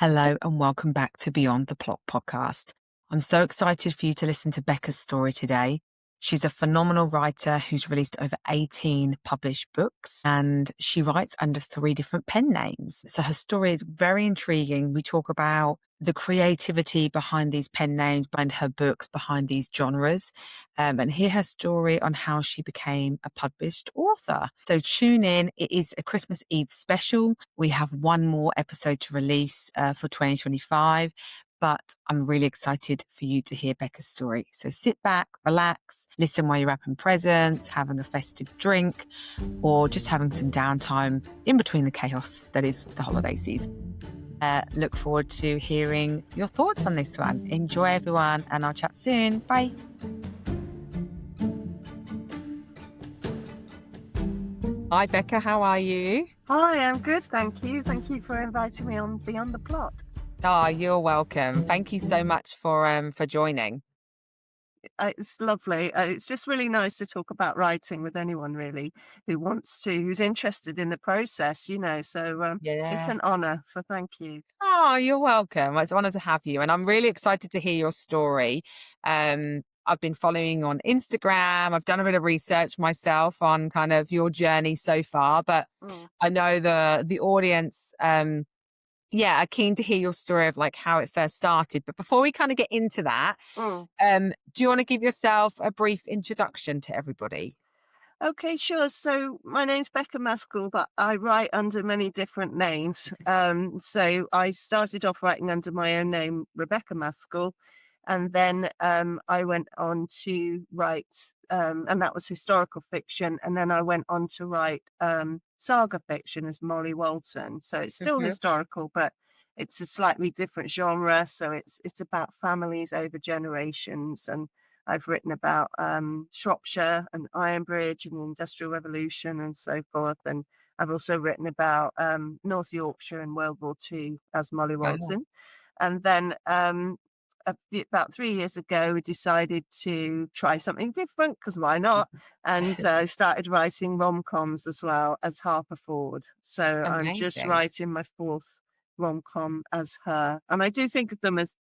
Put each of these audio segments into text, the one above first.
Hello and welcome back to Beyond the Plot podcast. I'm so excited for you to listen to Becca's story today. She's a phenomenal writer who's released over 18 published books, and she writes under 3 different pen names. So her story is very intriguing. We talk about the creativity behind these pen names, behind her books, behind these genres, and hear her story on how she became a published author. So tune in. It is a Christmas Eve special. We have one more episode to release for 2025. But I'm really excited for you to hear Becca's story. So sit back, relax, listen while you're wrapping presents, having a festive drink, or just having some downtime in between the chaos that is the holiday season. Look forward to hearing your thoughts on this one. Enjoy, everyone, and I'll chat soon. Bye. Hi, Becca. How are you? Hi, I'm good, thank you. Thank you for inviting me on Beyond the Plot. Oh, you're welcome. Thank you so much for joining. It's lovely. It's just really nice to talk about writing with anyone really who's interested in the process, So it's Yeah. an honour. So thank you. Oh, you're welcome. It's an honor to have you. And I'm really excited to hear your story. I've been following you on Instagram. I've done a bit of research myself on kind of your journey so far, but Mm. I know the audience, are keen to hear your story of like how it first started. But before we kind of get into that, Mm. do you want to give yourself a brief introduction to everybody? Okay, sure. So my name's Becca Mascull, but I write under many different names. So I started off writing under my own name, Rebecca Mascull, and then I went on to write, and that was historical fiction, and then I went on to write saga fiction as Molly Walton. So it's still Mhm. historical, but it's a slightly different genre. So it's about families over generations, and I've written about Shropshire and Ironbridge and the Industrial Revolution and so forth. And I've also written about North Yorkshire and World War II as Molly Wow. Walton. And then about 3 years ago, we decided to try something different because why not? And I started writing rom-coms as well as Harper Ford. So I'm just Amazing. writing my 4th rom-com as her. And I do think of them as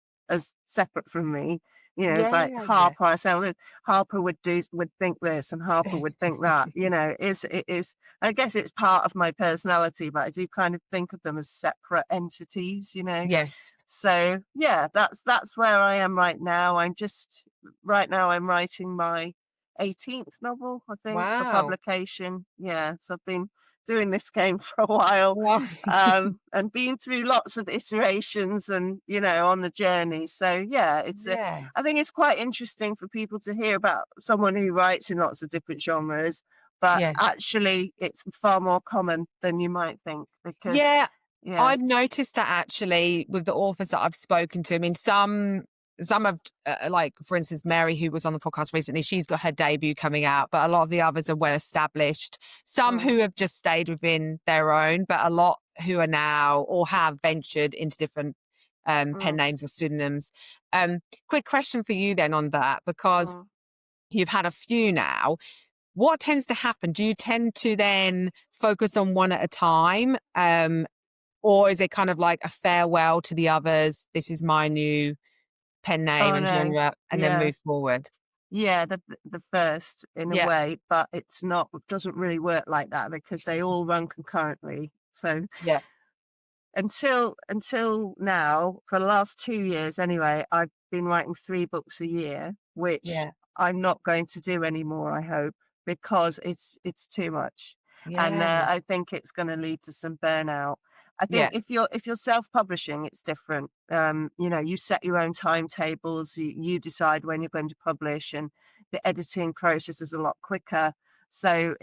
separate from me. It's Yeah, like yeah. Harper. I say, "Oh, Harper would think this, and Harper would think that." It is. I guess it's part of my personality, but I do kind of think of them as separate entities. Yes. So yeah, that's where I am right now. Right now I'm writing my 18th novel, I think, for Wow. publication. Yeah, so I've been doing this game for a while, Wow. and been through lots of iterations and on the journey. So yeah, Yeah. I think it's quite interesting for people to hear about someone who writes in lots of different genres, but Yes. actually it's far more common than you might think because Yeah, yeah. I've noticed that actually with the authors that I've spoken to. I mean, some have like, for instance, Mary, who was on the podcast recently, she's got her debut coming out, but a lot of the others are well established. Some Mm. who have just stayed within their own, but a lot who are now or have ventured into different pen Mm. names or pseudonyms. Quick question for you then on that, because Mm. you've had a few now. What tends to happen? Do you tend to then focus on one at a time? Or is it kind of like a farewell to the others? This is my new pen name Oh, and no. genre, and then Yeah. move forward. Yeah, the first in a Yeah, way, but it doesn't really work like that because they all run concurrently. So yeah, until now, for the last 2 years anyway, I've been writing 3 books a year, which yeah, I'm not going to do anymore, I hope, because it's too much. And yeah, I think it's gonna lead to some burnout. I think yes, if you're self-publishing, it's different. You set your own timetables, you decide when you're going to publish, and the editing process is a lot quicker. So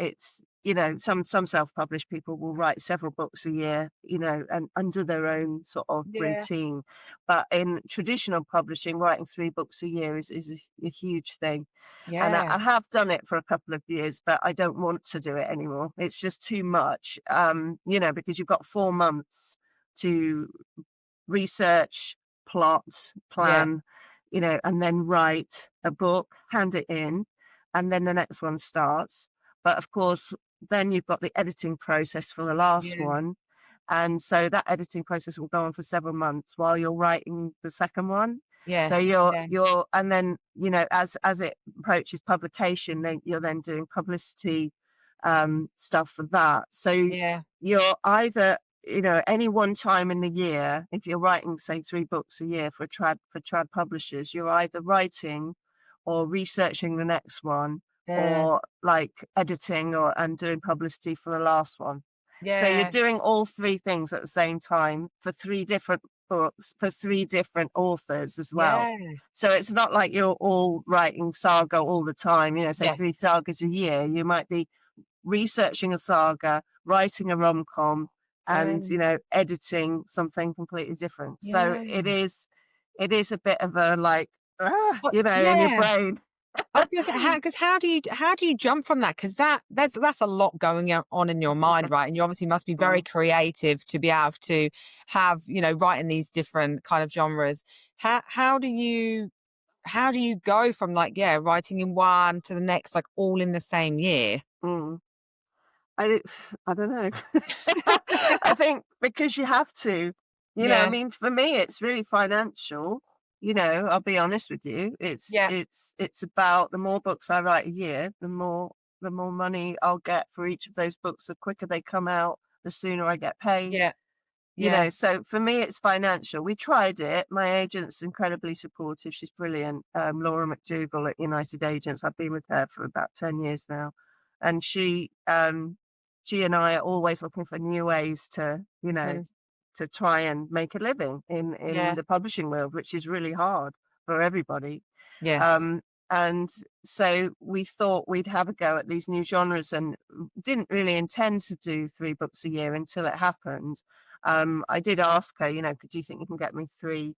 some self-published people will write several books a year, and under their own sort of yeah, routine. But in traditional publishing, writing 3 books a year is a huge thing. And I yeah, I have done it for a couple of years, but I don't want to do it anymore. It's just too much, because you've got 4 months to research, plot, yeah, plan, and then write a book, hand it in, and then the next one starts. But of course, then you've got the editing process for the last yeah, one. And so that editing process will go on for several months while you're writing the second one. So Yes. Yeah. and then, as it approaches publication, then you're then doing publicity stuff for that. So Yeah. you're either, any one time in the year, if you're writing, say, 3 books a year for trad publishers, you're either writing or researching the next one, Mm. or like editing and doing publicity for the last one. So you're Yeah. doing all 3 things at the same time for 3 different books, for 3 different authors as well. Yeah. So it's not like you're all writing saga all the time, say Yes. 3 sagas a year. You might be researching a saga, writing a rom-com, and, Mm. editing something completely different. So Yeah. it is a bit of a like, in your Yeah. brain. I was gonna say, how do you jump from that? Because that's a lot going on in your mind, right? And you obviously must be very Mm, creative to be able to have, writing these different kind of genres. How do you go from, like, yeah, writing in one to the next, like, all in the same year? mm. I don't I don't know. I think because you have to. I Yeah. mean, for me, it's really financial. I'll be honest with you. It's Yeah. it's it's about the more books I write a year, the more money I'll get for each of those books. The quicker they come out, the sooner I get paid. Yeah. Yeah. So for me, it's financial. We tried it. My agent's incredibly supportive. She's brilliant. Laura McDougall at United Agents. I've been with her for about 10 years now. And she and I are always looking for new ways Mhm. to try and make a living in Yeah. the publishing world, which is really hard for everybody. Yes. Um, and so we thought we'd have a go at these new genres, and didn't really intend to do 3 books a year until it happened. I did ask her, do you think you can get me 3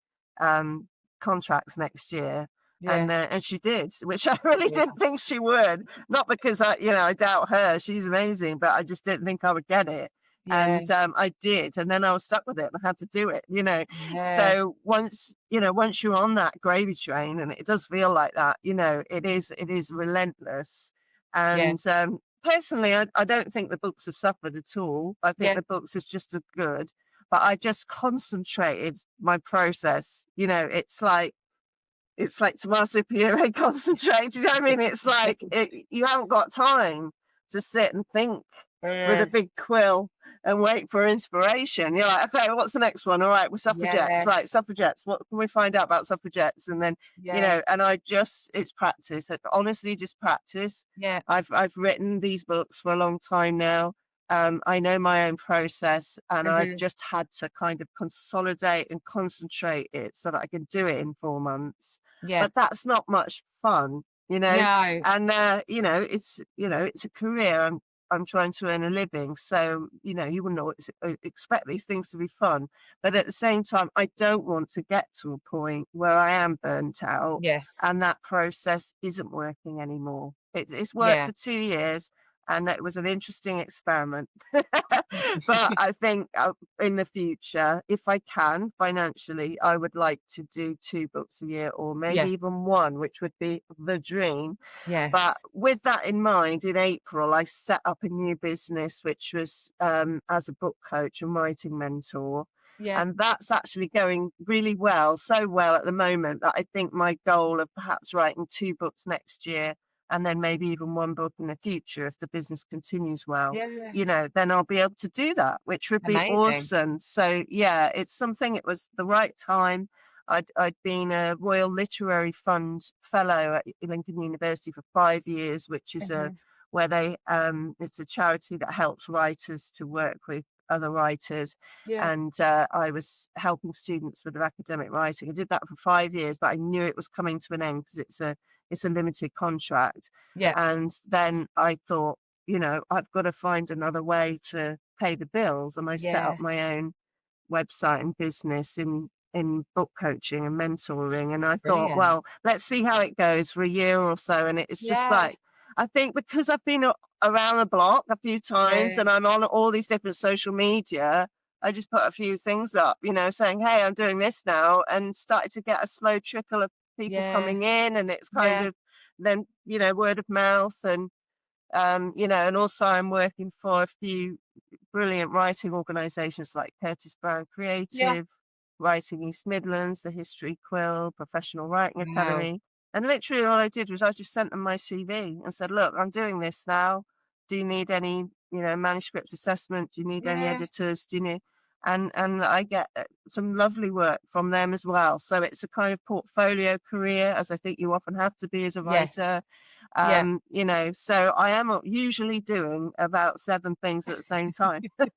contracts next year? Yeah. And she did, which I really Yeah. didn't think she would. Not because I doubt her; she's amazing, but I just didn't think I would get it. Yeah. And I did, and then I was stuck with it, and I had to do it. Yeah. So once you're on that gravy train, and it does feel like that, it is relentless. Yeah. And personally, I don't think the books have suffered at all. I think Yeah. the books is just as good, but I just concentrated my process. It's like tomato puree concentrate, you know what I mean? It's like you haven't got time to sit and think with a Mm. big quill and wait for inspiration. You're like, "Okay, what's the next one? Alright, we're suffragettes. Yeah. Right, suffragettes. What can we find out about suffragettes?" And then, Yeah. and it's practice. Honestly, just practice. Yeah. I've written these books for a long time now. I know my own process, and I've Mhm. just had to kind of consolidate and concentrate it so that I can do it in 4 months. Yeah. But that's not much fun, you know? No. And, it's a career. I'm trying to earn a living, so, you wouldn't always expect these things to be fun. But at the same time, I don't want to get to a point where I am burnt out Yes. and that process isn't working anymore. It's worked Yeah. for 2 years, and it was an interesting experiment. But I think, in the future, if I can financially, I would like to do 2 books a year, or maybe Yeah. even 1, which would be the dream. But Yes. with that in mind, in April, I set up a new business, which was, as a book coach and writing mentor. Yeah. And that's actually going really well, so well at the moment that I think my goal of perhaps writing 2 books next year, and then maybe even 1 book in the future, if the business continues well, Yeah. then I'll be able to do that, which would be Amazing. awesome. So yeah, it's something, it was the right time. I'd been a Royal Literary Fund fellow at Lincoln University for 5 years, which is Mhm. it's a charity that helps writers to work with other writers. Yeah. And I was helping students with their academic writing. I did that for 5 years, but I knew it was coming to an end because it's a limited contract. Yeah. And then I thought, I've got to find another way to pay the bills. And I set up Yeah. my own website and business in book coaching and mentoring. And I thought, Brilliant. well, let's see how it goes for a year or so. And it's just Yeah. like, I think because I've been around the block a few times, Yeah. and I'm on all these different social media, I just put a few things up, saying, hey, I'm doing this now, and started to get a slow trickle of people Yeah. coming in. And it's kind Yeah. of then, word of mouth. And and also I'm working for a few brilliant writing organisations like Curtis Brown Yeah. Creative, Writing East Midlands, the History Quill, Professional Writing Wow. Academy. And literally all I did was I just sent them my CV and said, look, I'm doing this now. Do you need any, manuscript assessment? Do you need any Yeah. editors? Do you need, and I get some lovely work from them as well. So it's a kind of portfolio career, as I think you often have to be as a Yes. writer. Yeah. So I am usually doing about 7 things at the same time. And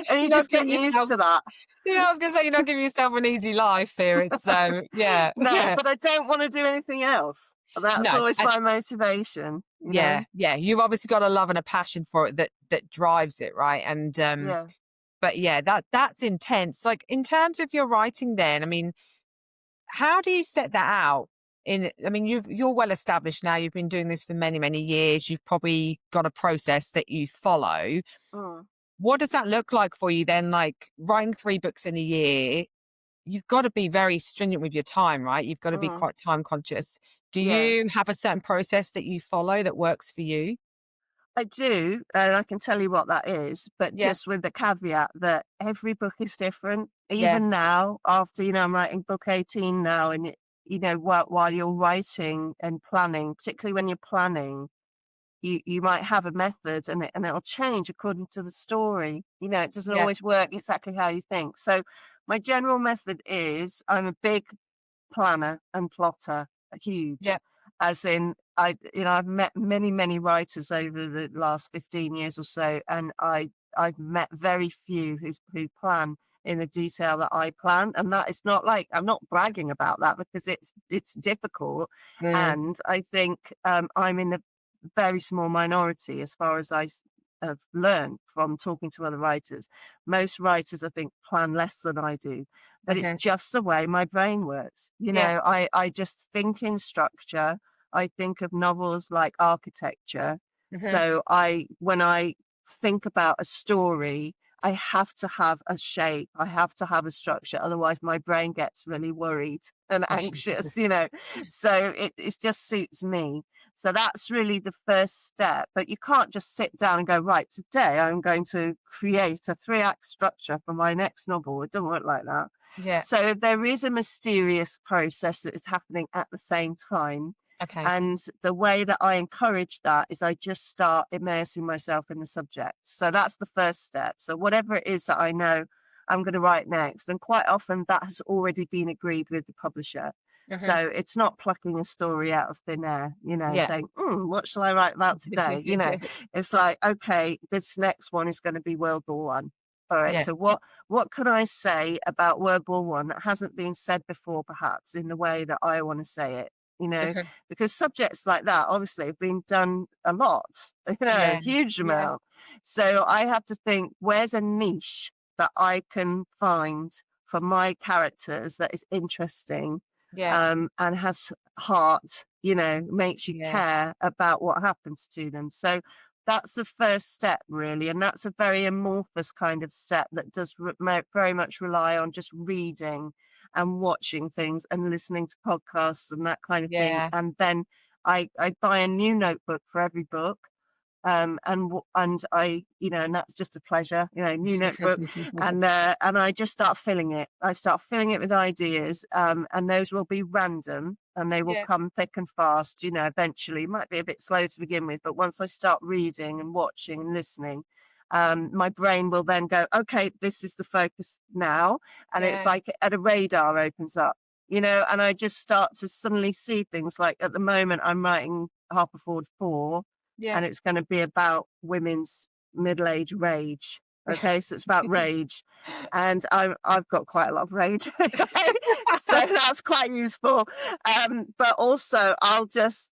you You're not just get giving used yourself to that. Yeah, I was gonna say you're not giving yourself an easy life here. It's yeah. No, Yeah. but I don't wanna do anything else. That's No, always and my motivation, you yeah, know? yeah. You've obviously got a love and a passion for it that drives it, right? And Yeah. but yeah, that's intense. Like in terms of your writing then, I mean, how do you set that out? I mean, you're well established now. You've been doing this for many, many years. You've probably got a process that you follow. Mm, What does that look like for you then? Like writing 3 books in a year, you've got to be very stringent with your time, right? You've got to be mm, quite time conscious. Do yeah. you have a certain process that you follow that works for you? I do, and I can tell you what that is, but Yeah, just with the caveat that every book is different. yeah, Even now, after, I'm writing book 18 now, and while you're writing and planning, particularly when you're planning, you might have a method and it'll change according to the story. It doesn't yeah, always work exactly how you think. So my general method is I'm a big planner and plotter, huge. yeah. As in, I've met many, many writers over the last 15 years or so, and I've met very few who plan in the detail that I plan. And that is not like I'm not bragging about that because it's difficult. Mm, And I think I'm in a very small minority as far as have learned from talking to other writers. Most writers, I think, plan less than I do, but it's hmm. just the way my brain works. Yeah, I just think in structure. I think of novels like architecture. hmm. So when I think about a story, I have to have a shape. I have to have a structure. Otherwise, my brain gets really worried and anxious. So it just suits me. So that's really the first step. But you can't just sit down and go, right, today I'm going to create a 3-act structure for my next novel. It doesn't work like that. Yeah. So there is a mysterious process that is happening at the same time. Okay. And the way that I encourage that is I just start immersing myself in the subject. So that's the first step. So whatever it is that I know I'm going to write next, and quite often that has already been agreed with the publisher. Hmm. So it's not plucking a story out of thin air, Yeah. saying, what shall I write about today? It's like, okay, this next one is going to be World War One. All right. Yeah. So what can I say about World War One that hasn't been said before, perhaps in the way that I want to say it? You know, Hmm. because subjects like that obviously have been done a lot, a Yeah. huge Yeah. amount. So I have to think, where's a niche that I can find for my characters that is interesting, Yeah. and has heart, makes you Yeah. care about what happens to them. So that's the first step, really. And that's a very amorphous kind of step that does very much rely on just reading and watching things and listening to podcasts and that kind of thing. Yeah. And then I buy a new notebook for every book. And I, and that's just a pleasure, new notebook, and I just start filling it. I start filling it with ideas, and those will be random, and they will Yeah. come thick and fast. Eventually, it might be a bit slow to begin with, but once I start reading and watching and listening, my brain will then go, okay, this is the focus now, and it's Yeah. like a radar opens up. And I just start to suddenly see things like at the moment I'm writing Harperford 4, Yeah. and it's going to be about women's middle-age rage. Okay, so it's about rage, and I've got quite a lot of rage, anyway, so that's quite useful. But also, I'll just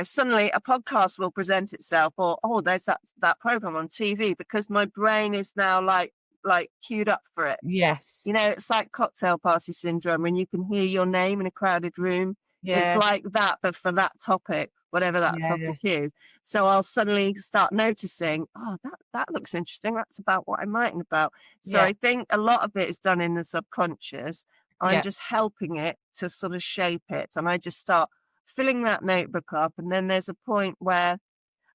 suddenly a podcast will present itself, or there's that program on TV because my brain is now like queued up for it. Yes. It's like cocktail party syndrome when you can hear your name in a crowded room. It's Yeah. like that, but for that topic, whatever that Yeah. topic is. So I'll suddenly start noticing, that looks interesting. That's about what I'm writing about. So Yeah. I think a lot of it is done in the subconscious. I'm Yeah. just helping it to sort of shape it. And I just start filling that notebook up. And then there's a point where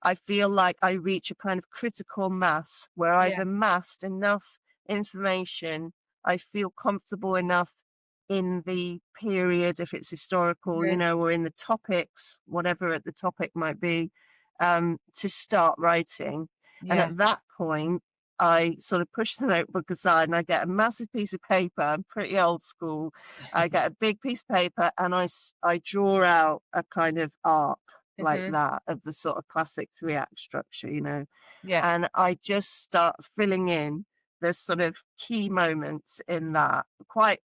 I feel like I reach a kind of critical mass where I've Yeah. amassed enough information. I feel comfortable enough in the period, if it's historical, Mhm. or in the topics, whatever the topic might be, to start writing. And Yeah. at that point, I sort of push the notebook aside and I get a massive piece of paper. I'm pretty old school. I get a big piece of paper and I draw out a kind of arc like Mhm. that of the sort of classic three act structure. Yeah. And I just start filling in the sort of key moments in that quite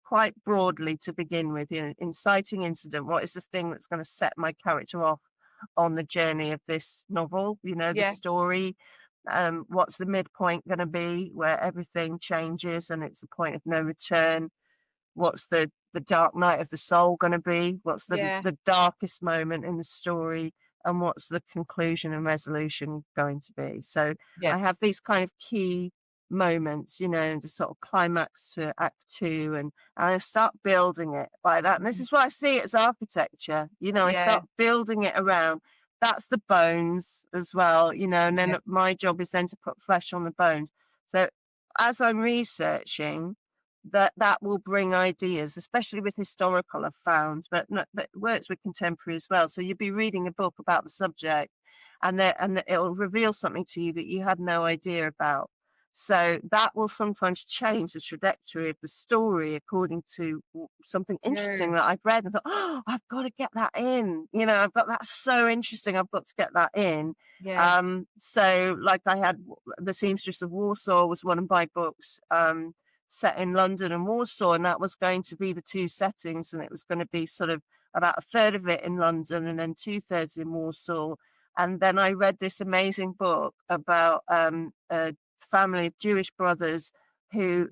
broadly to begin with. Inciting incident. What is the thing that's going to set my character off on the journey of this novel? The Yeah. story. What's the midpoint going to be where everything changes and it's a point of no return? What's the dark night of the soul gonna be? What's the Yeah. the darkest moment in the story? And what's the conclusion and resolution going to be? So Yeah. I have these kind of key moments, the sort of climax to act two, and I start building it like that. And this Mhm. is why I see it as architecture. I Yeah. start building it around. That's the bones as well, and Yeah. then my job is then to put flesh on the bones. So as I'm researching, that will bring ideas, especially with historical, I've found, but no, that works with contemporary as well. So you'd be reading a book about the subject, and it'll reveal something to you that you had no idea about. So that will sometimes change the trajectory of the story according to something interesting Mm. that I've read and thought, oh, I've got to get that in. I've got that's so interesting. I've got to get that in. Yeah. So like I had The Seamstress of Warsaw was one of my books. Set in London and Warsaw, and that was going to be the two settings, and it was going to be sort of about a third of it in London and then two-thirds in Warsaw. And then I read this amazing book about a family of Jewish brothers who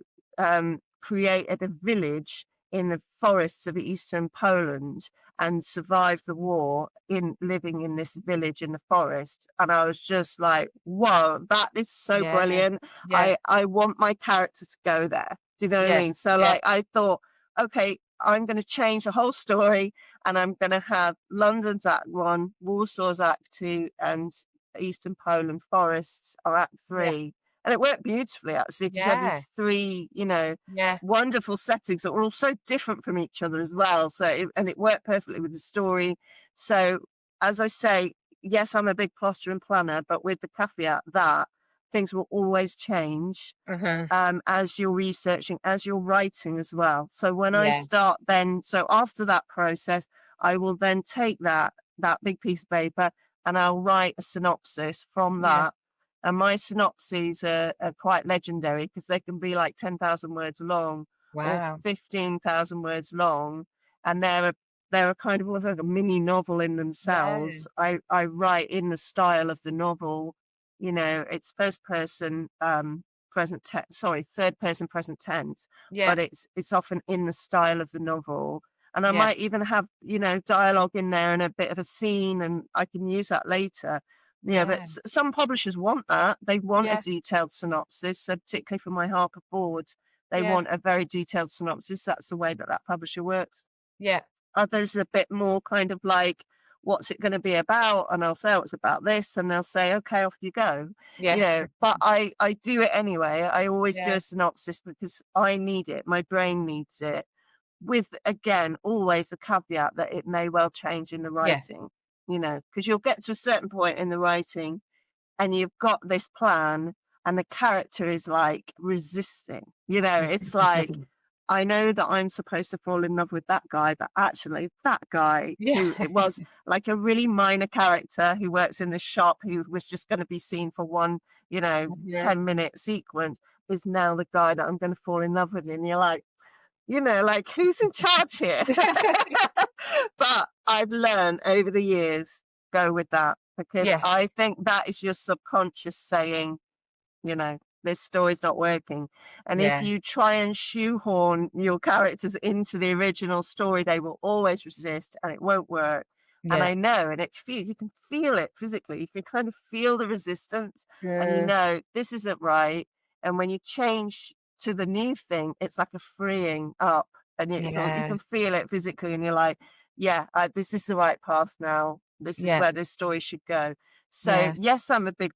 created a village in the forests of eastern Poland and survived the war in living in this village in the forest. And I was just like, whoa, that is so Yeah. brilliant. Yeah. I want my character to go there. Do you know what I Yeah. mean? So Yeah. like I thought, okay, I'm going to change the whole story and I'm going to have London's Act One, Warsaw's Act Two, and Eastern Poland forests are Act Yeah. Three. And it worked beautifully actually because you had Yeah. these three, Yeah. wonderful settings that were all so different from each other as well. And it worked perfectly with the story. So as I say, yes, I'm a big plotter and planner, but with the caveat that things will always change Mhm. as you're researching, as you're writing as well. So when I Yeah. start then, so after that process, I will then take that big piece of paper and I'll write a synopsis from Yeah. that. And my synopses are quite legendary because they can be like 10,000 words long or Wow. 15,000 words long. And they're a kind of almost like a mini novel in Yeah. themselves. I write in the style of the novel. It's first person present tense, sorry, third person present tense, Yeah. but it's often in the style of the novel. And I Yeah. might even have, dialogue in there and a bit of a scene, and I can use that later. But Yeah. some publishers want that. They want a Yeah. detailed synopsis. So particularly for my Harper Forwards, they Yeah. want a very detailed synopsis. That's the way that publisher works. Yeah. Others a bit more kind of like, what's it going to be about? And I'll say, oh, it's about this. And they'll say, okay, off you go. Yeah. But I do it anyway. I always do Yeah. a synopsis because I need it. My brain needs it. With, again, always the caveat that it may well change in the Yeah. writing, because you'll get to a certain point in the writing and you've got this plan and the character is like resisting. It's like, I know that I'm supposed to fall in love with that guy, but actually that guy Yeah. who it was like a really minor character who works in the shop who was just going to be seen for one, Mhm. 10-minute sequence is now the guy that I'm going to fall in love with. And you're like, like who's in charge here? But I've learned over the years, go with that because I Yes. think that is your subconscious saying, this story's not working. And if Yeah. you try and shoehorn your characters into the original story, they will always resist and it won't work. And Yeah. I know, and you can feel it physically. You can kind of feel the resistance and Mm. this isn't right. And when you change to the new thing, it's like a freeing up and you Yeah. can feel it physically and you're like, yeah, this is the right path now. This is Yeah. where this story should go. So, Yeah. yes, I'm a big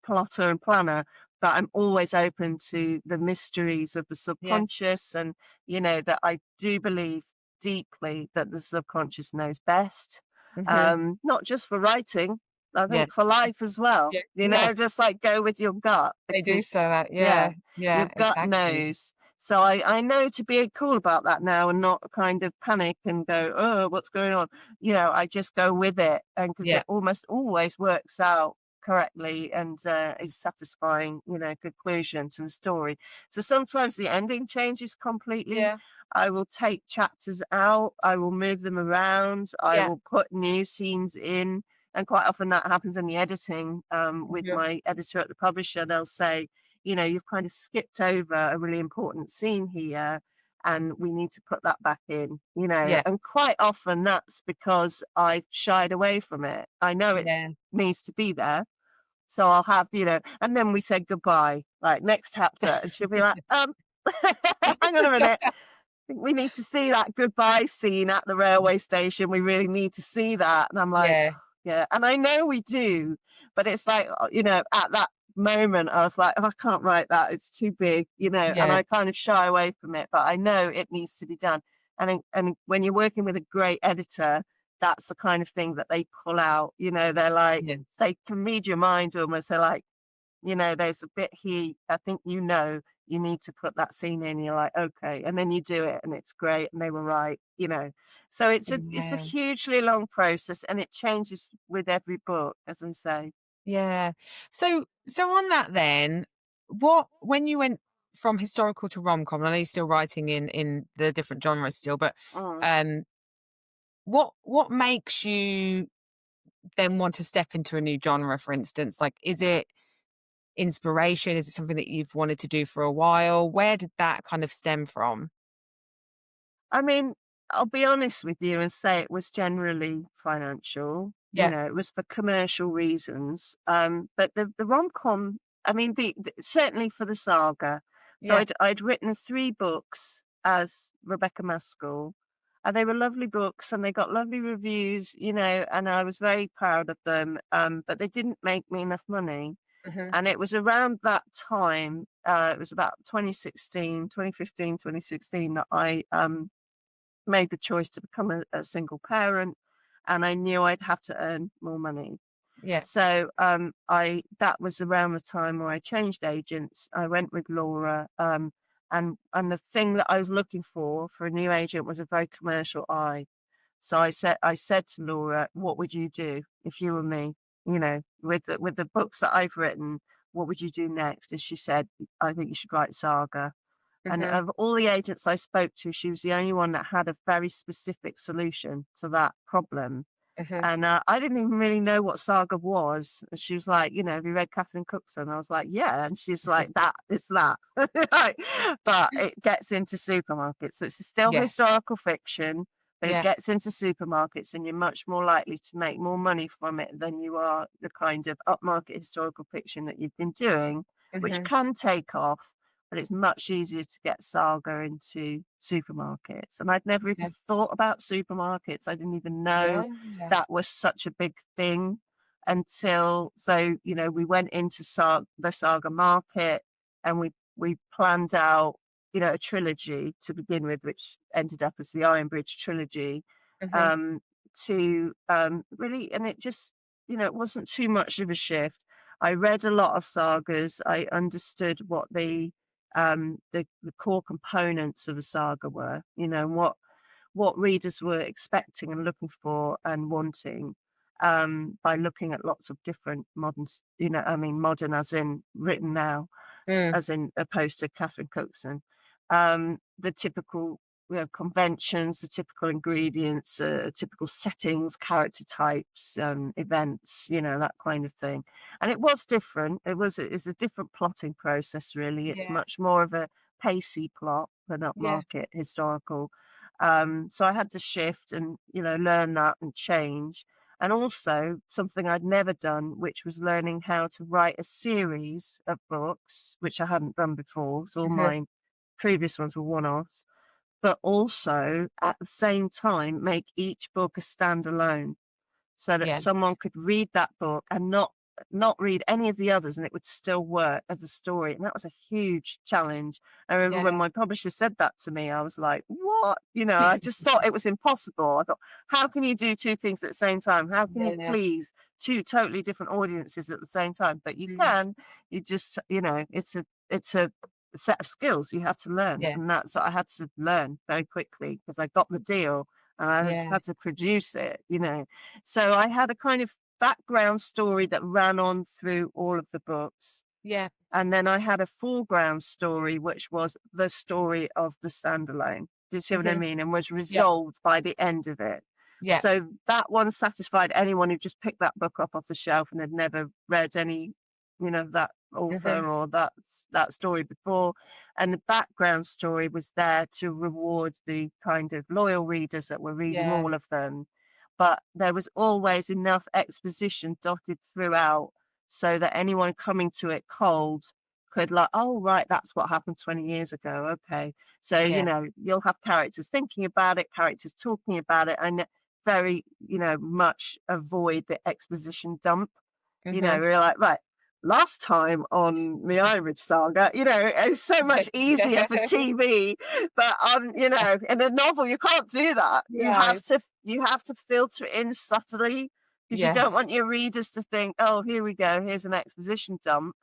plotter and planner, but I'm always open to the mysteries of the Yeah. subconscious, and, that I do believe deeply that the subconscious knows best, Hmm. not just for writing, I Yeah. think for life as well, Yeah. Yeah. just like go with your gut They do because, say that. yeah, Yeah. Yeah. your gut Exactly. knows. So I know to be cool about that now and not kind of panic and go, oh, what's going on? I just go with it, and because Yeah. it almost always works out correctly and is satisfying, conclusion to the story. So sometimes the ending changes completely. Yeah. I will take chapters out, I will move them around, I Yeah. will put new scenes in, and quite often that happens in the editing with Mhm. my editor at the publisher. They'll say, you've kind of skipped over a really important scene here, and we need to put that back in, Yeah. and quite often that's because I've shied away from it. I know it Yeah. needs to be there. So I'll have, and then we said goodbye, like next chapter, and she'll be like, hang on a minute, think we need to see that goodbye scene at the railway station. We really need to see that. And I'm like, Yeah. yeah. And I know we do, but it's like, at that moment, I was like, oh, I can't write that. It's too big, and Yeah. I kind of shy away from it, but I know it needs to be done. And when you're working with a great editor, that's the kind of thing that they pull out. They're like, Yes. they can read your mind almost. They're like, there's a bit here, I think you need to put that scene in. You're like, okay, and then you do it, and it's great, and they were right. So it's a Yeah. hugely long process, and it changes with every book, as I say. Yeah. So on that then, what when you went from historical to rom-com, I know you're still writing in the different genres still, but Mm. um what makes you then want to step into a new genre, for instance? Like, is it inspiration? Is it something that you've wanted to do for a while? Where did that kind of stem from? I mean, I'll be honest with you and say it was generally financial. Yeah. It was for commercial reasons. But the rom-com, I mean, certainly for the saga. So Yeah. I'd written 3 books as Rebecca Mascull, and they were lovely books, and they got lovely reviews, and I was very proud of them. But they didn't make me enough money. Hmm. And it was around that time, it was about 2016, 2015, 2016, that I made the choice to become a single parent, and I knew I'd have to earn more money. Yeah. So I that was around the time where I changed agents. I went with Laura, and the thing that I was looking for a new agent was a very commercial eye. So I said to Laura, "What would you do if you were me? With the books that I've written, what would you do next?" And she said, "I think you should write saga." And Hmm. of all the agents I spoke to, she was the only one that had a very specific solution to that problem. Hmm. And I didn't even really know what saga was. And she was like, "Have you read Catherine Cookson?" I was like, "Yeah." And she's like, "That, it's that." Like, but it gets into supermarkets. So it's still Yes. historical fiction, but it Yeah. gets into supermarkets, and you're much more likely to make more money from it than you are the kind of upmarket historical fiction that you've been doing, which Hmm. can take off, but it's much easier to get saga into supermarkets. And I'd never even Yeah. thought about supermarkets. I didn't even know Yeah. that was such a big thing until we went into the saga market, and we planned out, a trilogy to begin with, which ended up as the Iron Bridge trilogy, Hmm. um, to really, and it just, it wasn't too much of a shift. I read a lot of sagas. I understood what the core components of a saga were, and what readers were expecting and looking for and wanting, by looking at lots of different modern, I mean, modern as in written now, Mm. as in opposed to Catherine Cookson. The typical, conventions, the typical ingredients, typical settings, character types, events, that kind of thing. And it was different. It's a different plotting process, really. It's Yeah. much more of a pacey plot than Yeah. upmarket historical. So I had to shift and, learn that and change. And also something I'd never done, which was learning how to write a series of books, which I hadn't done before. So all Hmm. my previous ones were one-offs, but also at the same time make each book a standalone. so that Yes. someone could read that book and not read any of the others, and it would still work as a story. And that was a huge challenge. I remember when Yeah. my publisher said that to me, I was like, what? I just thought it was impossible. I thought, how can you do two things at the same time? How can you Yeah. please two totally different audiences at the same time? But you Mm. can. You just, it's a set of skills you have to learn. Yes. And that's what I had to learn very quickly because I got the deal and I just Yeah. had to produce it. So I had a kind of background story that ran on through all of the books. Yeah. And then I had a foreground story, which was the story of the standalone. Do you see what I Mhm. mean? And was Yes. resolved by the end of it. Yeah. So that one satisfied anyone who just picked that book up off the shelf and had never read any, that Mhm. author or that story before. And the background story was there to reward the kind of loyal readers that were reading Yeah. all of them. But there was always enough exposition dotted throughout so that anyone coming to it cold could like, oh right, that's what happened 20 years ago. Okay. So, Yeah. you'll have characters thinking about it, characters talking about it, and very, much avoid the exposition dump. Mhm. We're like, right, last time on the Irish saga, it's so much easier for TV, but in a novel you can't do that. You have Right. to you have to filter it in subtly because you don't Yes. want your readers to think, oh, here we go, here's an exposition dump.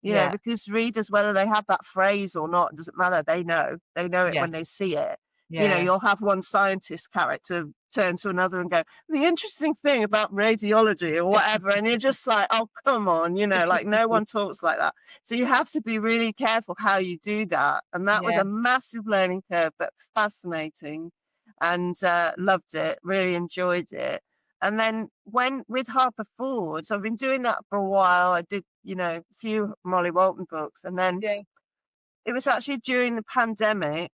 Yeah. Because readers, whether they have that phrase or not, doesn't matter. They know it when Yes. they see it. Yeah. You'll have one scientist character turn to another and go, the interesting thing about radiology or whatever. And you're just like, oh, come on, like no one talks like that. So you have to be really careful how you do that. And that was Yeah. a massive learning curve, but fascinating and loved it, really enjoyed it. And then when with Harper Ford, so I've been doing that for a while. I did, a few Molly Walton books, and then Yeah. it was actually during the pandemic.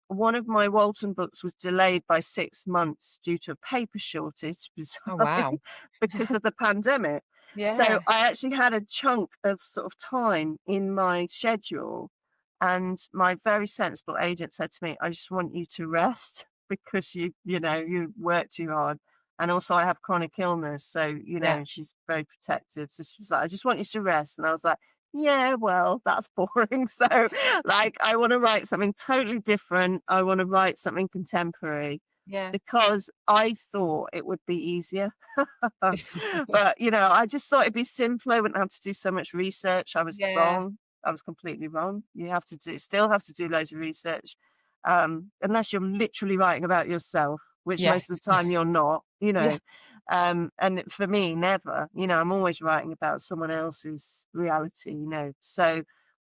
One of my Walton books was delayed by 6 months due to a paper shortage, Oh, wow. because of the pandemic. So Yeah. I actually had a chunk of sort of time in my schedule, and my very sensible agent said to me, "I just want you to rest because you work too hard." And also I have chronic illness, so Yeah. she's very protective. So she's like, "I just want you to rest." And I was like, yeah, well, that's boring. So, like, I want to write something totally different. I want to write something contemporary Yeah. because I thought it would be easier. But, I just thought it'd be simpler. I wouldn't have to do so much research. I was Yeah. wrong. I was completely wrong. You have to still have to do loads of research, unless you're literally writing about yourself, which most of Yes. the time you're not, Yeah. for me, never, I'm always writing about someone else's reality. So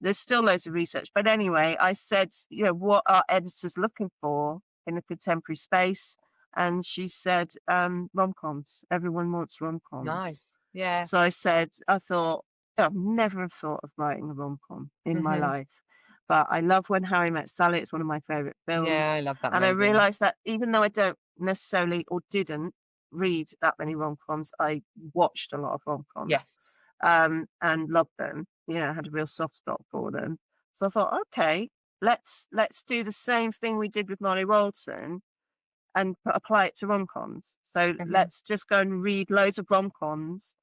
there's still loads of research. But anyway, I said, what are editors looking for in a contemporary space? And she said, rom-coms. Everyone wants rom-coms. Nice. Yeah. So I said, I thought, I've never have thought of writing a rom-com in my Mhm. life. But I love When Harry Met Sally. It's one of my favorite Yeah, films. I love that And I movie. realized that even though I don't necessarily or didn't read that many rom-coms, I watched a lot of rom-coms, Yes. and loved them. I had a real soft spot for them. So I thought, okay, let's do the same thing we did with Molly Walton and apply it to rom-coms. So Mhm. let's just go and read loads of rom-coms.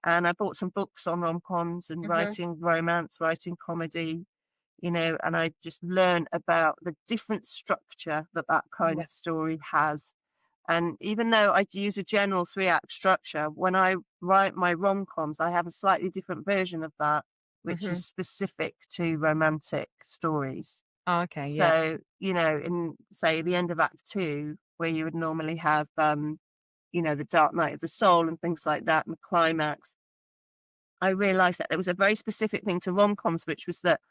And I bought some books on rom-coms and Mhm. writing romance, writing comedy, and I just learned about the different structure that that kind Yeah. of story has. And even though I use a general three-act structure, when I write my rom-coms, I have a slightly different version of that, which is Mhm. specific to romantic stories. Oh, okay. Yeah. So, in say the end of Act Two, where you would normally have, the Dark Night of the Soul and things like that, and the climax, I realized that there was a very specific thing to rom-coms, which was that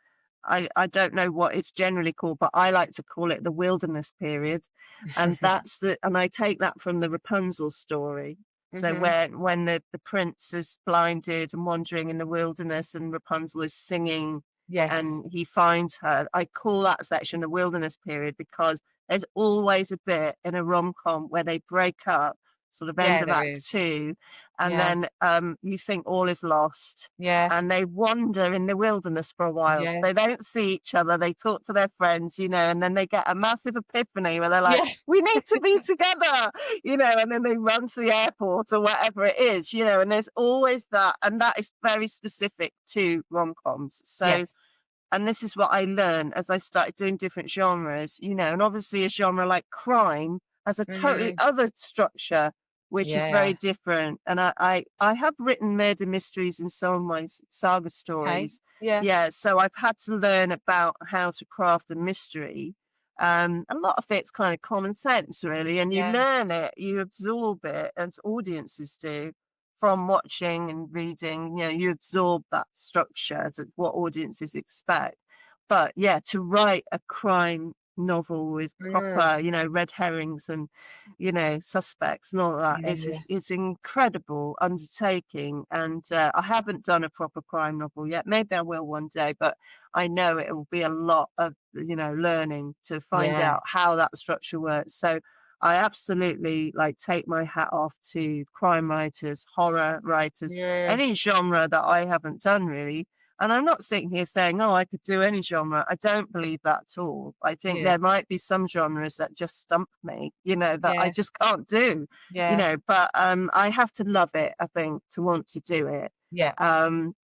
I don't know what it's generally called, but I like to call it the wilderness period. And I take that from the Rapunzel story. So Mhm. when the prince is blinded and wandering in the wilderness and Rapunzel is singing Yes. and he finds her, I call that section the wilderness period because there's always a bit in a rom-com where they break up, sort of end Yeah, of there act is. two, and Yeah. then you think all is lost, Yeah. and they wander in the wilderness for a while. They Yes. don't see each other. They talk to their friends, and then they get a massive epiphany where they're like, Yeah. "We need to be together," and then they run to the airport or whatever it is, and there's always that, and that is very specific to rom-coms. So, Yes. and this is what I learned as I started doing different genres, and obviously a genre like crime has a totally Mm. other structure, which is very Yeah. different. And I have written murder mysteries in some of my saga Okay. stories. Yeah. Yeah, so I've had to learn about how to craft a mystery. A lot of it's kind of common sense, really, and you Yeah. learn it, you absorb it, as audiences do from watching and reading, you absorb that structure to what audiences expect. But yeah, to write a crime novel with Mm. proper, red herrings and, suspects and all of that Yeah. is incredible undertaking. And I haven't done a proper crime novel yet. Maybe I will one day, but I know it will be a lot of, learning to find Yeah. out how that structure works. So I absolutely like take my hat off to crime writers, horror writers, Yeah. any genre that I haven't done really. And I'm not sitting here saying, oh, I could do any genre. I don't believe that at all. I think Yeah. there might be some genres that just stump me, that I Yeah. just can't do, Yeah. but I have to love it, I think, to want to do it. Yeah.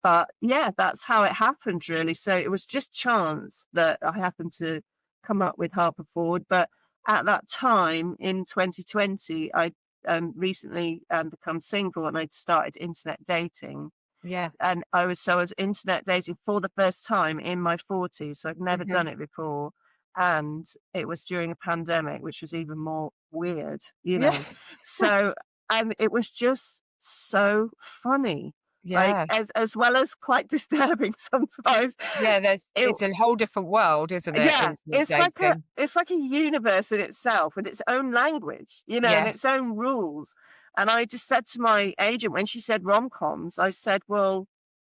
But yeah, that's how it happened really. So it was just chance that I happened to come up with Harper Ford. But at that time in 2020, I recently become single and I'd started internet dating. Yeah. And I was internet dating for the first time in my 40s, so I'd never Mhm. done it before. And it was during a pandemic, which was even more weird. Yeah. So, and it was just so funny, like Yeah. as well as quite disturbing sometimes. Yeah, It it's a whole different world, isn't it, yeah, internet dating? it's like a universe in itself with its own language, and its Yes. own rules. And I just said to my agent when she said rom-coms, I said, "Well,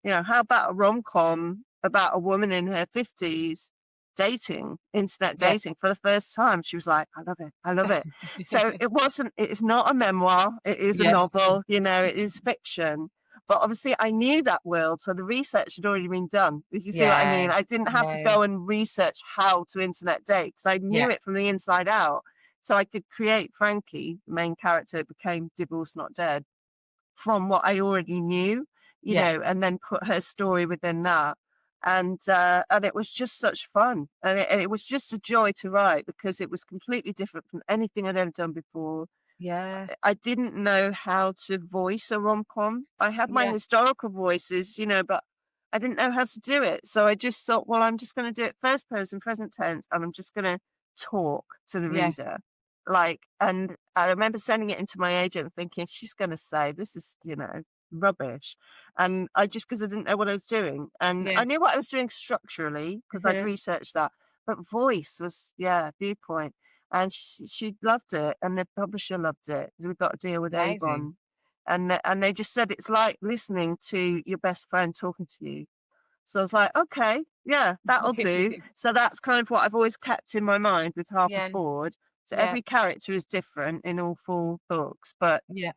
how about a rom-com about a woman in her 50s dating, internet Yeah. dating for the first time?" She was like, "I love it. I love it." So it is not a memoir, it is a Yes. novel, it is fiction. But obviously, I knew that world, so the research had already been done. If you see what I mean, I Yes. didn't have to Yeah. go and research how to internet date because I Yeah. knew it from the inside out. So I could create Frankie, the main character, became divorced, not dead, from what I already knew, Yeah. and then put her story within that. And it was just such fun, and it was just a joy to write because it was completely different from anything I'd ever done before. Yeah. I didn't know how to voice a rom-com. I had my Yeah. historical voices, but I didn't know how to do it. So I just thought, well, I'm just going to do it first person, present tense, and I'm just going to talk to the Yeah. reader. And I remember sending it into my agent thinking, she's going to say, this is, rubbish. And because I didn't know what I was doing. And Yeah. I knew what I was doing structurally because I'd Mhm. researched that. But voice was, yeah, viewpoint. And she loved it, and the publisher loved it. We got a deal with Amazing. Avon, and they just said it's like listening to your best friend talking to you. So I was like, "Okay, yeah, that'll do." So that's kind of what I've always kept in my mind with Harper Yeah. Ford. So Yeah. every character is different in all 4 books, but Yeah.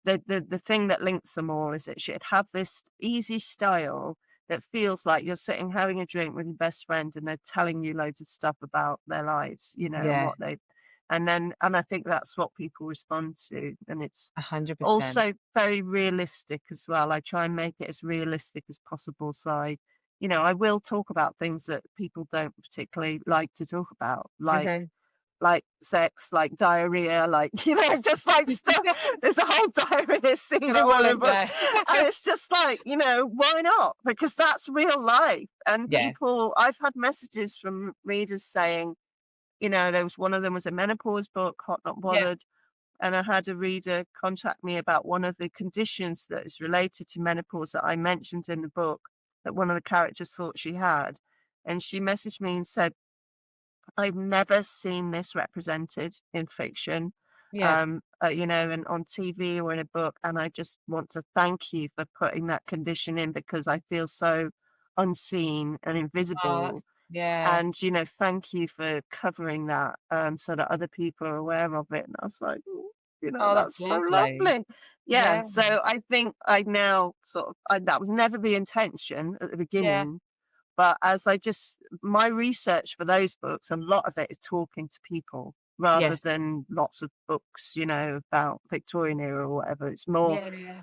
the thing that links them all is it should have this easy style that feels like you're sitting having a drink with your best friend and they're telling you loads of stuff about their lives, and Yeah. what they and I think that's what people respond to. And it's 100%. also very realistic as well. I try and make it as realistic as possible. So I will talk about things that people don't particularly like to talk about, Mhm. like sex, like diarrhea, like, just like stuff. There's a whole diarrhea scene in All one of the in books. there. And it's just like, why not? Because that's real life. And Yeah. I've had messages from readers saying, there was one of them was a menopause book, Hot Not Yeah. Bothered. And I had a reader contact me about one of the conditions that is related to menopause that I mentioned in the book that one of the characters thought she had. And she messaged me and said, I've never seen this represented in fiction, Yeah. and on TV or in a book. And I just want to thank you for putting that condition in because I feel so unseen and Oh, invisible. that's yeah. And, thank you for covering that so that other people are aware of it. And I was like, "Ooh." Oh, that's That's so lovely. lovely. Yeah, Yeah, so I think I now that was never the intention at the yeah, beginning, but as I just my research for those books, a lot of it is talking to people rather yes. than lots of books, about Victorian era or whatever. It's more Yeah, yeah,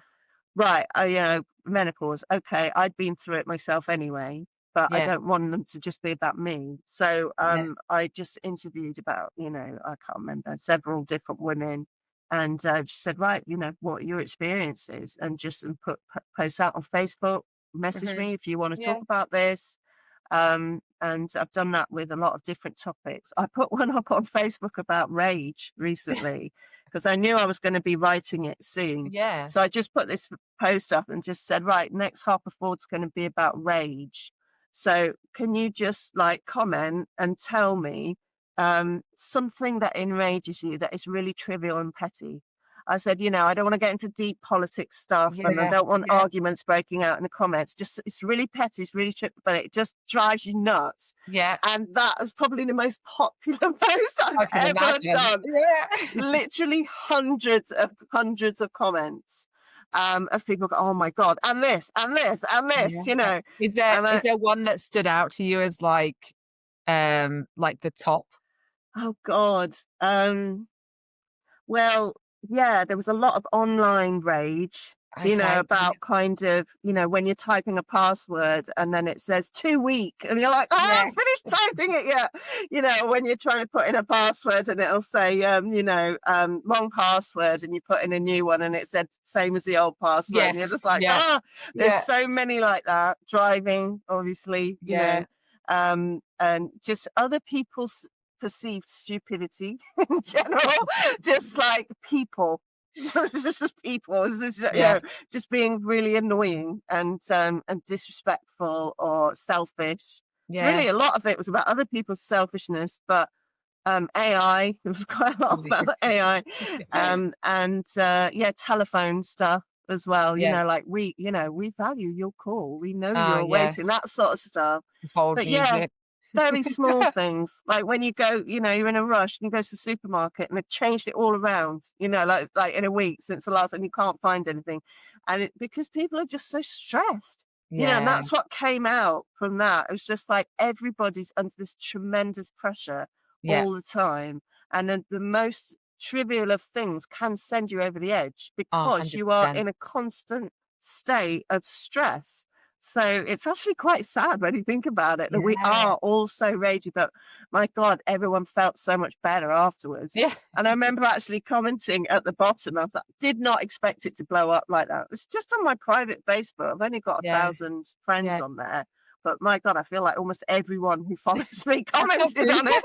right, menopause. Okay, I'd been through it myself anyway, but I yeah, don't want them to just be about me. So, yeah. I just interviewed about, I can't remember, several different women, and just said, right, what are your experiences, and just put posts out on Facebook. Message Mhm. me if you want to talk Yeah. about this. And I've done that with a lot of different topics. I put one up on Facebook about rage recently because I knew I was going to be writing it soon. Yeah. So I just put this post up and just said, right, next Harper Ford's going to be about rage. So can you just like comment and tell me something that enrages you that is really trivial and petty? I said, I don't want to get into deep politics stuff and I Yeah, don't want yeah, arguments breaking out in the comments. Just it's really petty, it's really but it just drives you nuts. yeah. And that is probably the most popular post I've I can ever imagine. done. Yeah. Literally hundreds of comments of people go, oh my God, and this, and this, and this, Yeah. And Is there one that stood out to you as like the top? oh God. Well, yeah, there was a lot of online rage, Okay. Yeah. about kind of, when you're typing a password and then it says 2 week and you're like, I Yeah. haven't finished typing it yet. When you're trying to put in a password and it'll say, wrong password and you put in a new one and it said same as the old password. And you're Yes. just like, Yeah. there's Yeah. so many like that. Driving, obviously, Yeah. and just other people's perceived stupidity in general, just like people. Just people, Yeah. just being really annoying and disrespectful or selfish. Yeah. Really, a lot of it was about other people's selfishness, but AI, there was quite a lot about AI, and yeah, telephone stuff as well. Yeah. Like we value your call, we know Oh, you're waiting, yes. that sort of stuff. Hold But yeah, music. very small things, like when you go, you're in a rush and you go to the supermarket and they've changed it all around, like in a week since the last, and you can't find anything, and because people are just so stressed, and Yeah. that's what came out from that. It was just like everybody's under this tremendous pressure Yeah. all the time, and then the most trivial of things can send you over the edge Oh, because you are 100%. in a constant state of stress. So it's actually quite sad when you think about it that we Yeah. are all so ragey, but my God, everyone felt so much better afterwards. Yeah. And I remember actually commenting at the bottom, I was like, did not expect it to blow up like that. It's just on my private Facebook. I've only got Yeah. 1,000 friends Yeah. on there. But my God, I feel like almost everyone who follows me commented Probably. on it.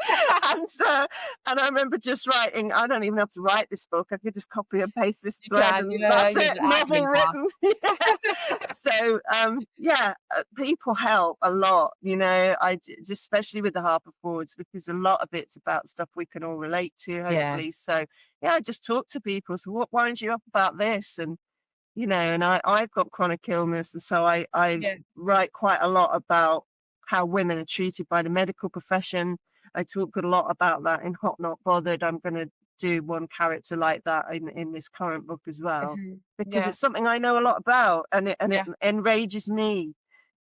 And and I remember just writing, I don't even have to write this book. I could just copy and paste this You thread can, and yeah, that's you're it, the novel admin bar. written. Yeah. So yeah, people help a lot, just especially with the Harper Forwards because a lot of it's about stuff we can all relate to, Yeah. hopefully. So yeah, I just talk to people. So what winds you up about this? And and I've got chronic illness, and so I Yeah. write quite a lot about how women are treated by the medical profession. I talk a lot about that in Hot Not Bothered. I'm going to do one character like that in this current book as well, Mhm. because Yeah. it's something I know a lot about, and it Yeah. enrages me,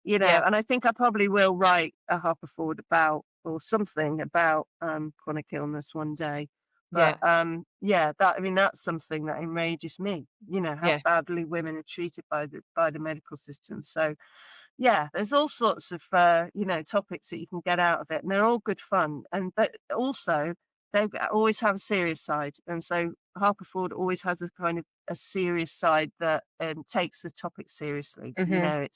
Yeah. and I think I probably will write a Harper Forward about or something about chronic illness one day. But, Yeah. yeah, that's something that enrages me, how Yeah. badly women are treated by the medical system. So, yeah, there's all sorts of, topics that you can get out of it, and they're all good fun. But also, they always have a serious side, and so Harper Ford always has a kind of a serious side that takes the topic seriously. Mhm.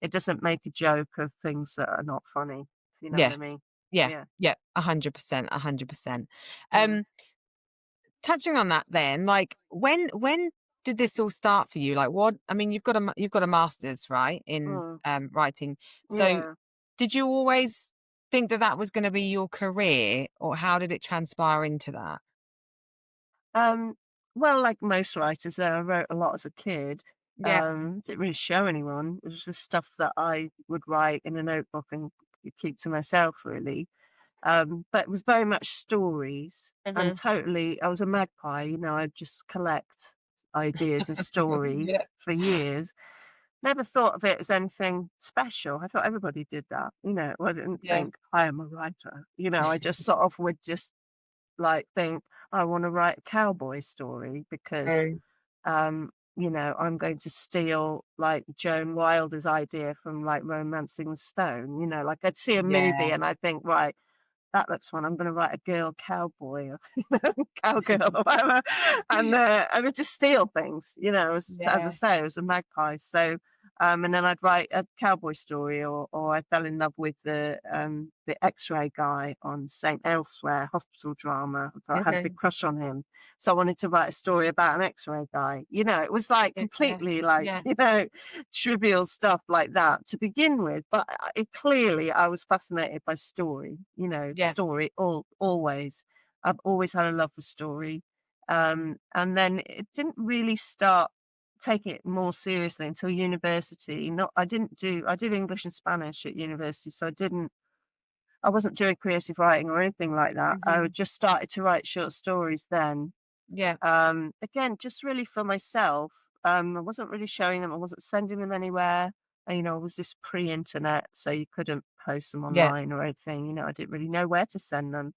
It doesn't make a joke of things that are not funny. If you know what Yeah. I mean? Yeah. Yeah. Yeah. 100%, 100%. Mm. Um, touching on that then, like, when did this all start for you? Like, what I mean, you've got a master's, right, in, Mm. writing. So, Yeah. did you always think that that was gonna be your career, or how did it transpire into that? Um, well, like most writers, I wrote a lot as a kid. Yeah. Didn't really show anyone. It was just stuff that I would write in a notebook and keep to myself, really. But it was very much stories and Mhm. totally I was a magpie, I'd just collect ideas and Yeah. stories for years. Never thought of it as anything special. I thought everybody did that, I didn't Yeah. think I am a writer. I just sort of would just like think I want to write a cowboy story because Mm. I'm going to steal like Joan Wilder's idea from like Romancing the Stone, like I'd see a movie Yeah. and I think, right, that looks fun. I'm gonna write a girl cowboy or, cowgirl or whatever, and I would just steal things, as I Yeah. say, I was a magpie. So, and then I'd write a cowboy story, or I fell in love with the X-ray guy on Saint Elsewhere hospital drama. I thought I had a big Mhm. crush on him, so I wanted to write a story about an X-ray guy. It was like Yeah. completely like Yeah. trivial stuff like that to begin with, but clearly I was fascinated by story, Yeah. story always. I've always had a love for story. And then it didn't really start taking it more seriously until university. Not I did English and Spanish at university, so I wasn't doing creative writing or anything like that. I Mhm. just started to write short stories then. Yeah. Again, just really for myself. I wasn't really showing them. I wasn't sending them anywhere. It was this pre-internet, so you couldn't post them Yeah. online or anything. I didn't really know where to send them.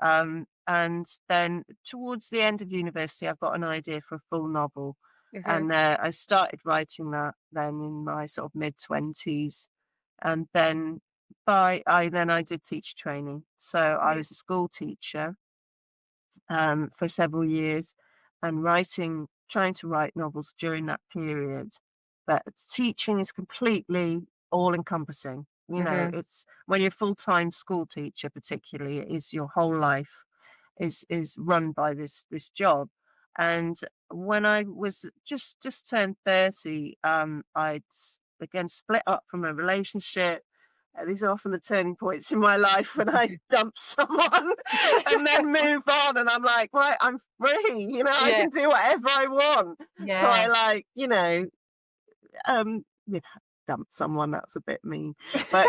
And then towards the end of university, I got an idea for a full novel, Mhm. and I started writing that then in my sort of mid-20s, and then I did teacher training, so I Yeah. was a school teacher for several years and trying to write novels during that period. But teaching is completely all encompassing. Mhm. It's when you're a full-time school teacher, particularly, it is your whole life is run by this job. And when I was just turned 30, again split up from a relationship. These are often the turning points in my life when I dump someone and then move on, and I'm like, right, I'm free, I Yeah. can do whatever I want. So I Yeah. like, yeah, dump someone, that's a bit mean. But,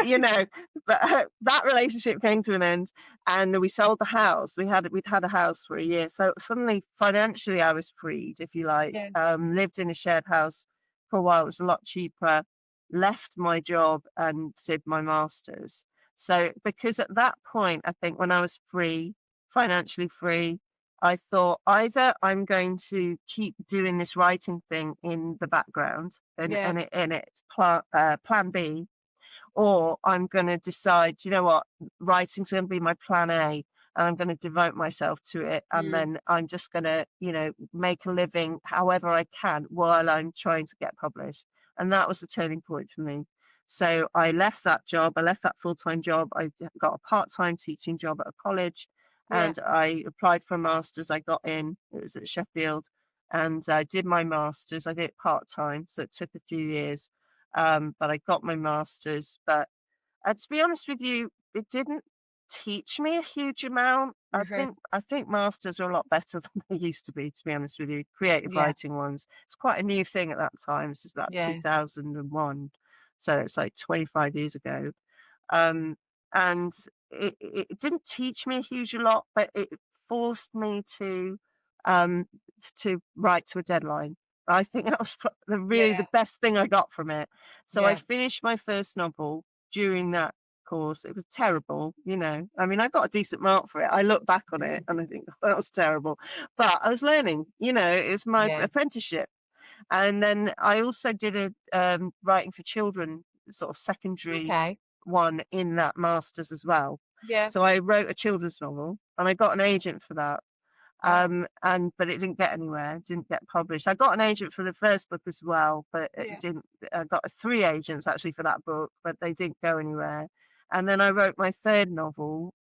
that relationship came to an end and we sold the house. We'd had a house for a year. So suddenly financially I was freed, if you like. Yeah. Lived in a shared house for a while. It was a lot cheaper. Left my job and did my master's. So because at that point, I think when I was free, financially free, I thought either I'm going to keep doing this writing thing in the background Yeah. and it's plan B, or I'm going to decide, you know what, writing's going to be my plan A, and I'm going to devote myself to it. And Mm. then I'm just going to, make a living however I can while I'm trying to get published. And that was the turning point for me. So I left that job. I left that full-time job. Got a part-time teaching job at a college, Yeah. and I applied for a master's. I got in. It was at Sheffield, and I did my master's. I did it part-time, so it took a few years, but I got my master's. But to be honest with you, it didn't teach me a huge amount. Mhm. I think masters are a lot better than they used to be honest with you. Creative Yeah. writing ones. It's quite a new thing at that time. This is about Yeah. 2001. So it's like 25 years ago. Um, and it didn't teach me a huge lot, but it forced me um, to write to a deadline. I think that was really Yeah. the best thing I got from it. So I Yeah. finished my first novel during that course. It was terrible, I mean, I got a decent mark for it. I look back on it and I think, "Oh, that was terrible." But I was learning, it was my Yeah. apprenticeship. And then I also did a writing for children sort of secondary Okay. one in that master's as well. Yeah. So I wrote a children's novel and I got an agent for that. Wow. But it didn't get anywhere, didn't get published. I got an agent for the first book as well, but it Yeah. didn't. I got three agents actually for that book, but they didn't go anywhere. And then I wrote my third novel,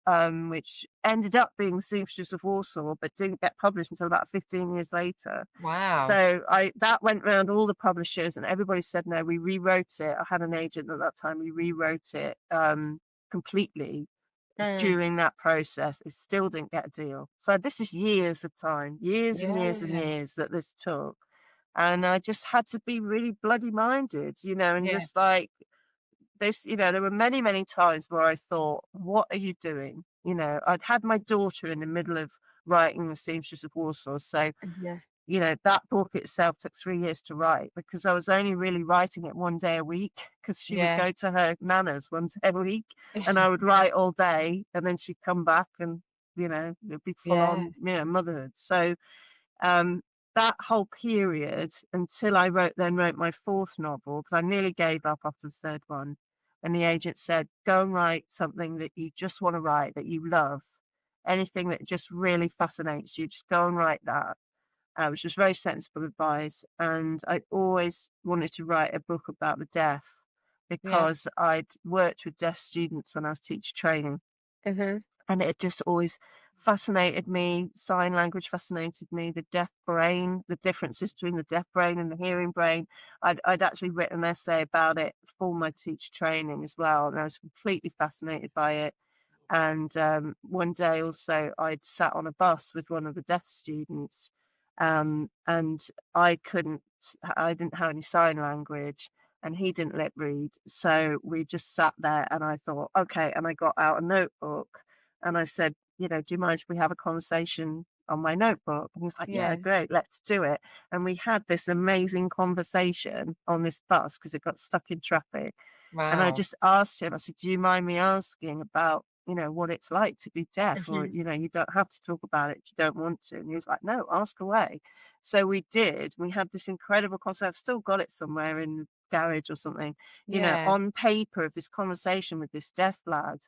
which ended up being Seamstress of Warsaw, but didn't get published until about 15 years later. Wow. So I that went around all the publishers, and everybody said no. We rewrote it. I had an agent at that time. We rewrote it completely Mm. during that process. It still didn't get a deal. So this is years of time, years and years and Yeah. years that this took. And I just had to be really bloody minded, and Yeah. just like this, there were many, many times where I thought, what are you doing? I'd had my daughter in the middle of writing The Seamstress of Warsaw, so, Yeah. that book itself took 3 years to write because I was only really writing it 1 day a week because she would Yeah. go to her nana's 1 day a week, and I would write all day, and then she'd come back and, it'd be full Yeah. on, motherhood. So, um, that whole period until I wrote my 4th novel, because I nearly gave up after the 3rd one, and the agent said, "Go and write something that you just wanna write, that you love. Anything that just really fascinates you, just go and write that." Which was very sensible advice, and I always wanted to write a book about the deaf Yeah. because I'd worked with deaf students when I was teacher training, Mhm. and it just always fascinated me. Sign language fascinated me, the deaf brain, the differences between the deaf brain and the hearing brain. I'd actually written an essay about it for my teacher training as well, and I was completely fascinated by it. And one day also, I'd sat on a bus with one of the deaf students, and I didn't have any sign language, and he didn't lip read. So we just sat there, and I thought, okay. And I got out a notebook, and I said, do you mind if we have a conversation on my notebook? And he was like, yeah, Yeah. great, let's do it. And we had this amazing conversation on this bus because it got stuck in traffic. And I Wow. just asked him, I said, "Do you mind me asking about, what it's like to be deaf? Or, Mhm. you don't have to talk about it if you don't want to." And he was like, "No, ask away." So we did. We had this incredible conversation. I've still got it somewhere in the garage or something, Yeah. on paper, of this conversation with this deaf lad.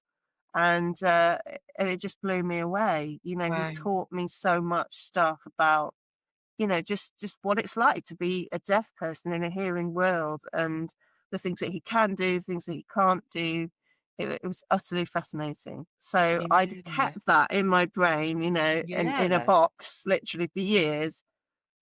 And it just blew me away. He Wow. taught me so much stuff about, just what it's like to be a deaf person in a hearing world, and the things that he can do, things that he can't do. It was utterly fascinating. So I'd Yeah. kept that in my brain, in a Yeah. box literally for years.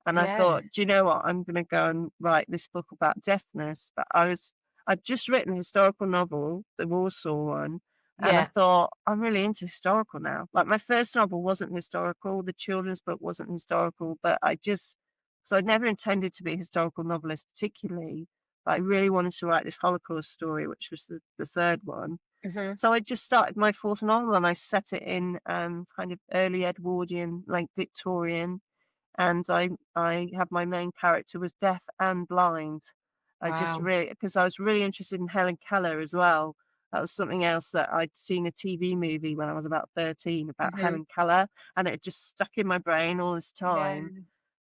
And I Yeah. thought, "Do you know what? I'm gonna go and write this book about deafness." But I'd just written a historical novel, the Warsaw one, and I Yeah. thought, "I'm really into historical now." Like, my first novel wasn't historical, the children's book wasn't historical, but I'd never intended to be a historical novelist particularly, but I really wanted to write this Holocaust story, which was the 3rd one. Mhm. So I just started my 4th novel, and I set it in, kind of early Edwardian, like Victorian, and I have my main character was deaf and blind. I just Wow. really because I was really interested in Helen Keller as well. That was something else that I'd seen a TV movie when I was about 13 about Mhm. Helen Keller, and it just stuck in my brain all this Yeah. time.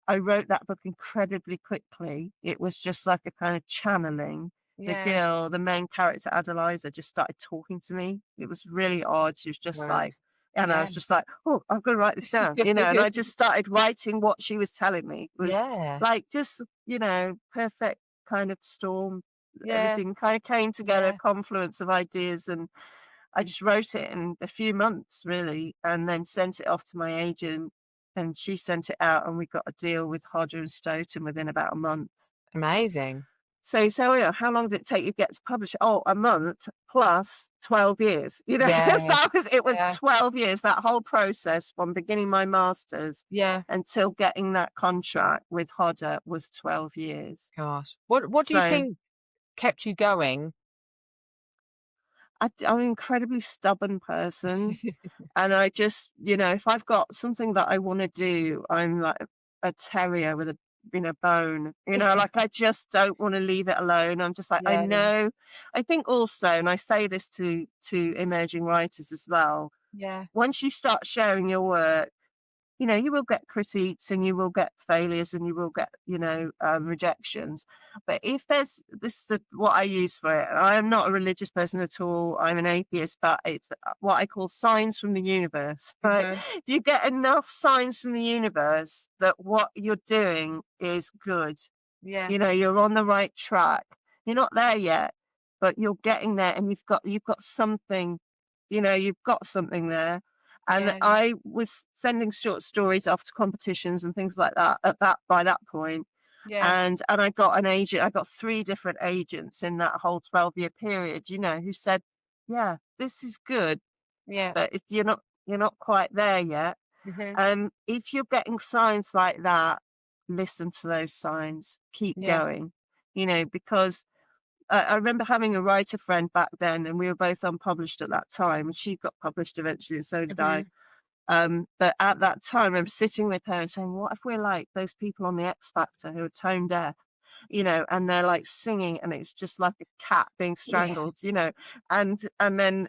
I wrote that book incredibly quickly. It was just like a kind of channeling. Yeah. The main character, Adeliza, just started talking to me. It was really odd. She was just Wow. like, and I Yeah. was just like, "Oh, I've got to write this down," and I just started writing what she was telling me. It was Yeah. like just, perfect kind of storm. Yeah. Everything kind of came together, a Yeah. confluence of ideas, and I just wrote it in a few months really, and then sent it off to my agent, and she sent it out, and we got a deal with Hodder and Stoughton within about a month. Amazing. So, how long did it take you to get to publish it? Oh, a month plus 12 years, 'cause Yeah. it was Yeah. 12 years, that whole process from beginning my master's Yeah. until getting that contract with Hodder was 12 years. Gosh. What do you So think kept you going? I'm an incredibly stubborn person. And I just, if I've got something that I wanna do, I'm like a terrier with a bone, like, I just don't wanna leave it alone. I'm just like, I Yeah. know. I think also, and I say this to emerging writers as well, Yeah. once you start sharing your work, you will get critiques, and you will get failures, and you will get, rejections. But if there's this is what I use for it. I am not a religious person at all. I'm an atheist, but it's what I call signs from the universe, right? Mhm. If you get enough signs from the universe that what you're doing is good, Yeah. you're on the right track. You're not there yet, but you're getting there, and you've got something, you've got something there. And Yeah. I was sending short stories off to competitions and things like that at that by that point. Yeah. And I got an agent. I got 3 different agents in that whole 12-year period, who said, "Yeah, this is good, Yeah. but you're not quite there yet." Mhm. If you're getting signs like that, listen to those signs. Keep Yeah. going, because I remember having a writer friend back then, and we were both unpublished at that time, and she got published eventually, and so did I. Mhm. But at that time, I was sitting with her and saying, "What if we're like those people on the X Factor who are tone deaf, and they're like singing, and it's just like a cat being Yeah. strangled, And then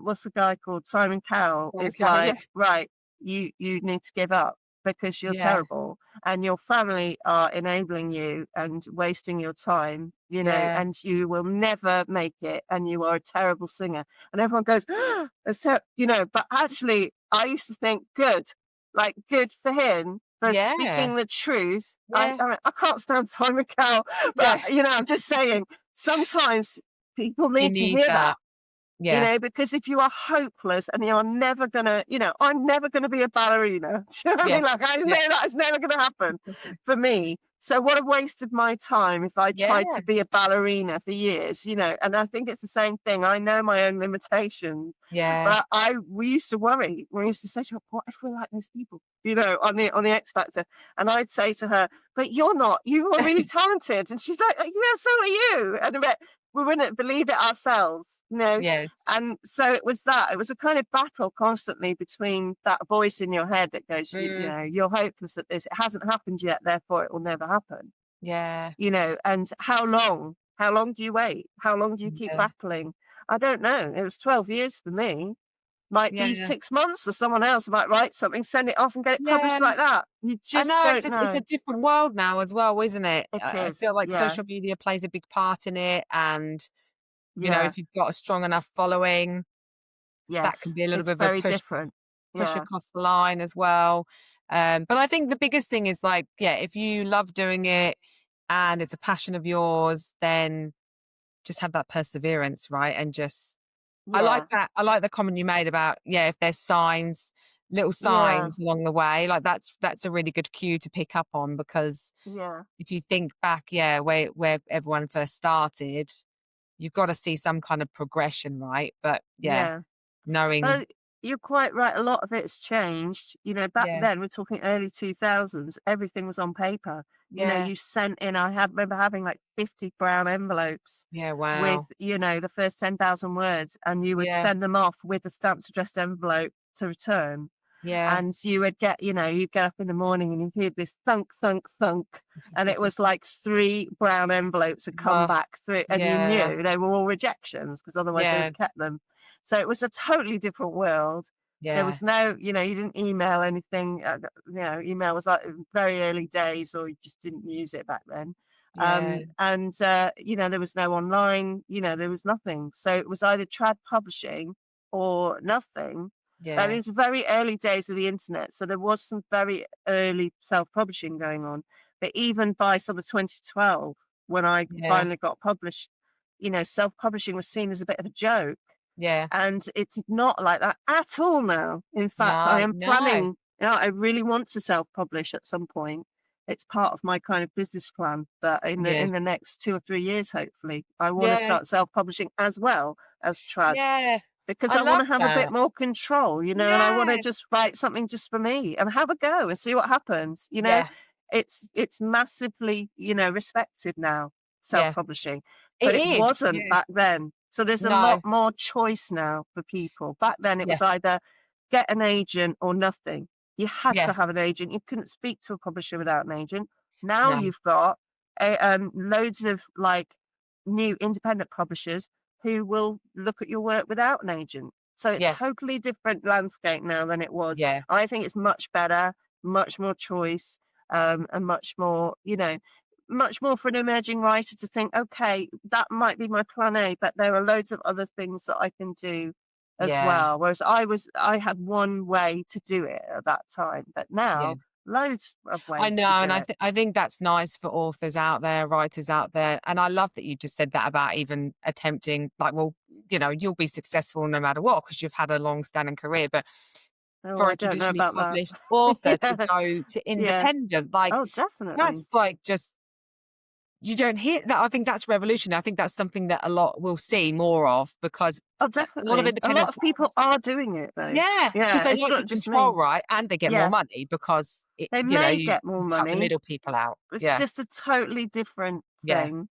what's the guy called? Simon Cowell is Okay, yeah. like, right, you need to give up because you're Yeah. terrible and your family are enabling you and wasting your time, Yeah. and you will never make it and you are a terrible singer." And everyone goes, that's but actually I used to think good, like good for him for Yeah. speaking the truth. Yeah. I can't stand Simon Cowell, Yeah. but I'm just saying sometimes people You need to need hear that. that. Yeah. Because if you are hopeless and you're never gonna, I'm never gonna be a ballerina. Do you know what I Yeah. mean? Like I know Yeah. that is never gonna happen for me. So what a waste of my time if I tried Yeah. to be a ballerina for years. And I think it's the same thing. I know my own limitations, Yeah. but we used to worry. We used to say to her, "What if we're like those people?" On the X Factor, and I'd say to her, "But you're not. You are really talented." And she's like, "Yeah, so are you." And I bet we wouldn't believe it ourselves. Yes. And so it was that. It was a kind of battle constantly between that voice in your head that goes, Mm. you're hopeless at this. It hasn't happened yet, therefore it will never happen. Yeah. And how long? How long do you wait? How long do you keep Yeah. battling? I don't know. It was 12 years for me. Might be Yeah. 6 months for someone else. Might write something, send it off and get it Yeah. published like that. You I just know don't it's a know. different world now as well, isn't it? It I feel is. like Yeah. social media plays a big part in it, and, Yeah. if you've got a strong enough following, that can Yes. be a little It's bit of a very different. push Yeah. across the line as well. But I think the biggest thing is like, yeah, if you love doing it and it's a passion of yours, then just have that perseverance, right? And just, I like Yeah. that. I like the comment you made about, yeah, if there's signs, little Yeah. signs along the way, like that's a really good cue to pick up on, because Yeah. if you think back, yeah, where everyone first started, you've got to see some kind of progression, right? But yeah, Yeah. knowing, Well, you're quite right. A lot of it's changed. Back yeah, then, we're talking early 2000s, everything was on paper. yeah, You sent in, remember having like 50 brown envelopes yeah, with, wow, the first 10,000 words, and you would yeah, send them off with a stamped addressed envelope to return. yeah, And you'd get up in the morning and you'd hear this thunk, thunk, thunk. And it was like 3 brown envelopes had come oh, back through, and you yeah, knew they were all rejections because otherwise they would yeah, have kept them. So it was a totally different world. There yeah, was no, you didn't email anything. Email was like very early days, or you just didn't use it back then. yeah, There was no online, there was nothing. So it was either trad publishing or nothing. I mean, yeah, it's very early days of the internet, so there was some very early self-publishing going on. But even by sort of 2012, when I yeah, finally got published, self-publishing was seen as a bit of a joke. yeah, And it's not like that at all now. In fact, I no, am no, planning, I really want to self-publish at some point. It's part of my kind of business plan that in the yeah, in the next 2 or 3 years, hopefully, I want to yeah, start self-publishing as well as trad, yeah, because I I want love to have a bit that. more control, and I want to Yes, just write something just for me and have a go and see what happens. yeah, It's massively, respected now, yeah, self-publishing, it but it is, wasn't yeah, back then. So there's a lot no, more choice now for people. Back then it yeah, was either get an agent or nothing. You had to yes, have an agent. You couldn't speak to a publisher without an agent. Now no, you've got loads of like new independent publishers who will look at your work without an agent. So it's yeah, totally different landscape now than it was. yeah, I think it's much better, much more choice, and much more for an emerging writer to think, okay, that might be my plan A, but there are loads of other things that I can do as yeah, well. Whereas I had one way to do it at that time, but yeah. now loads of I ways know, to do and it. I think that's nice for authors out there, writers out there, and I love that you just said that about even attempting, like, well, you'll be successful no matter what because you've had a long-standing career, but Oh, for I a don't know traditionally about published that. author to Yeah, go to yeah. independent, like, Oh, definitely. that's like just, you don't hear that. I think that's revolutionary. I think that's something that a lot will see more of, because Oh, a lot of definitely. A lot independents, of people are doing it though. yeah, because Yeah, they it's like the not just me. control, right? And they get more Yeah, money because they may you get more cut the money. middle people out. It's Yeah, just a totally different yeah, thing.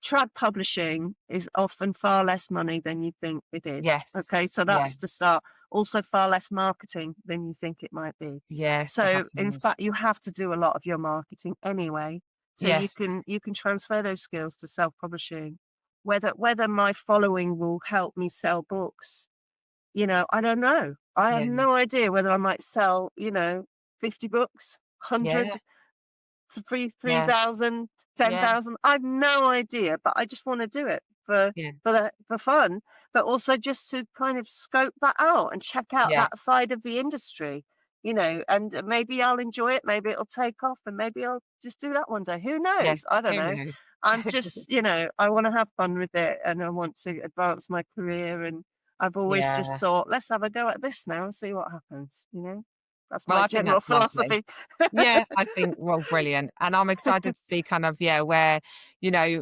trad publishing is often far less money than you think it is. Okay, Yes. so Yeah. that's to start. Also, far less marketing than you think it might be. Yes, I have So, in heard. fact, you have to do a lot of your marketing anyway. So Yes. you can transfer those skills to self-publishing. Whether my following will help me sell books, I don't know. I have Yeah. no idea whether I might sell, 50 books, Yeah. 100, three Yeah. thousand, ten Yeah. thousand. I've no idea, but I just wanna do it Yeah. for fun, but also just to kind of scope that out and check out Yeah. that side of the industry, and maybe I'll enjoy it, maybe it'll take off, and maybe I'll just do that one day. Who Yeah. knows? I don't Who know. knows? I'm just, I wanna have fun with it, and I want to advance my career, and I've always just Yeah. thought, "Let's have a go at this now and see what happens?" That's Well, my I think general that's lovely. philosophy. Yeah, I think, well, brilliant. And I'm excited to see kind of, yeah, where,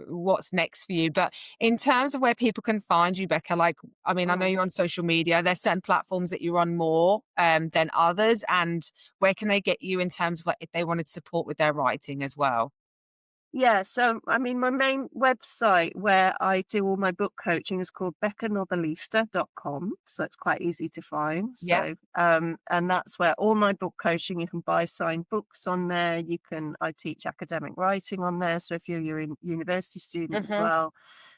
what's next for you. But in terms of where people can find you, Becca, like, I mean, I know Mm. you're on social media. There's certain platforms that you're on more than others. And where can they get you in terms of like if they wanted support with their writing as well? Yeah, so I mean, my main website where I do all my book coaching is called beccanovelista.com. So it's quite easy to find. Yeah. And that's where all my book coaching, you can buy signed books on there. I teach academic writing on there. So if you're a university student as Hmm. well,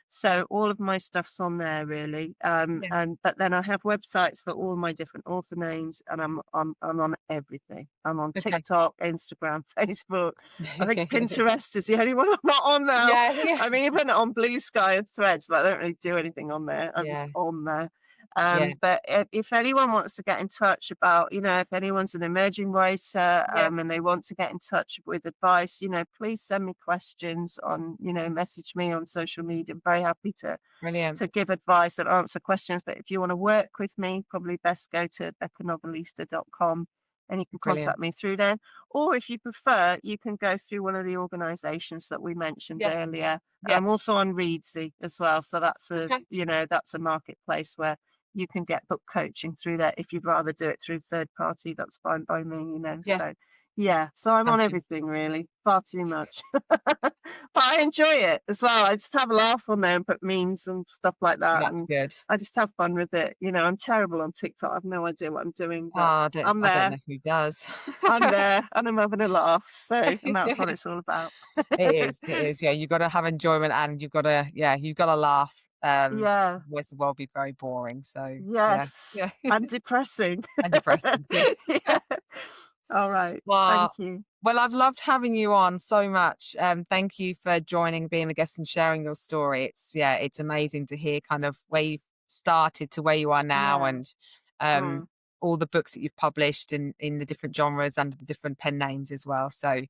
so all of my stuff's on there really. Yeah. But then I have websites for all my different author names, and I'm on everything. I'm on Okay. TikTok, Instagram, Facebook. I think Pinterest is the only one I'm not on now. Yeah. Yeah. I mean, even on Blue Sky and Threads, but I don't really do anything on there. I'm just Yeah. on there. Yeah. But if anyone wants to get in touch about, if anyone's an emerging writer, Yeah. and they want to get in touch with advice, please send me questions message me on social media. I'm very happy Brilliant. to give advice and answer questions. But if you want to work with me, probably best go to beccanovelista.com and you can Brilliant. contact me through there. Or if you prefer, you can go through one of the organizations that we mentioned Yeah. earlier. And Yeah. I'm also on Readsy as well. So Okay. that's a marketplace where you can get book coaching through there. If you'd rather do it through third party, that's fine by me. Yeah. So yeah, so I'm on Fantastic. everything really, far too much. But I enjoy it as well. I just have a laugh on there and put memes and stuff like that, That's and good. I just have fun with it. I'm terrible on TikTok. I've no idea what I'm doing, Oh, but I'm I don't there. know who does. I'm there, and I'm having a laugh. So, and that's what it's all about. It is, yeah, you've gotta have enjoyment and you've gotta laugh, Yeah. otherwise the world be very boring, so yeah, Yes. yeah, And depressing. and depressing, yeah. Yeah. All right. Thank Well you. well, I've loved having you on so much, thank you for joining, being the guest and sharing your story. It's amazing to hear kind of where you've started to where you are now Yeah. and, um, Mm. all the books that you've published in the different genres under the different pen names as well, so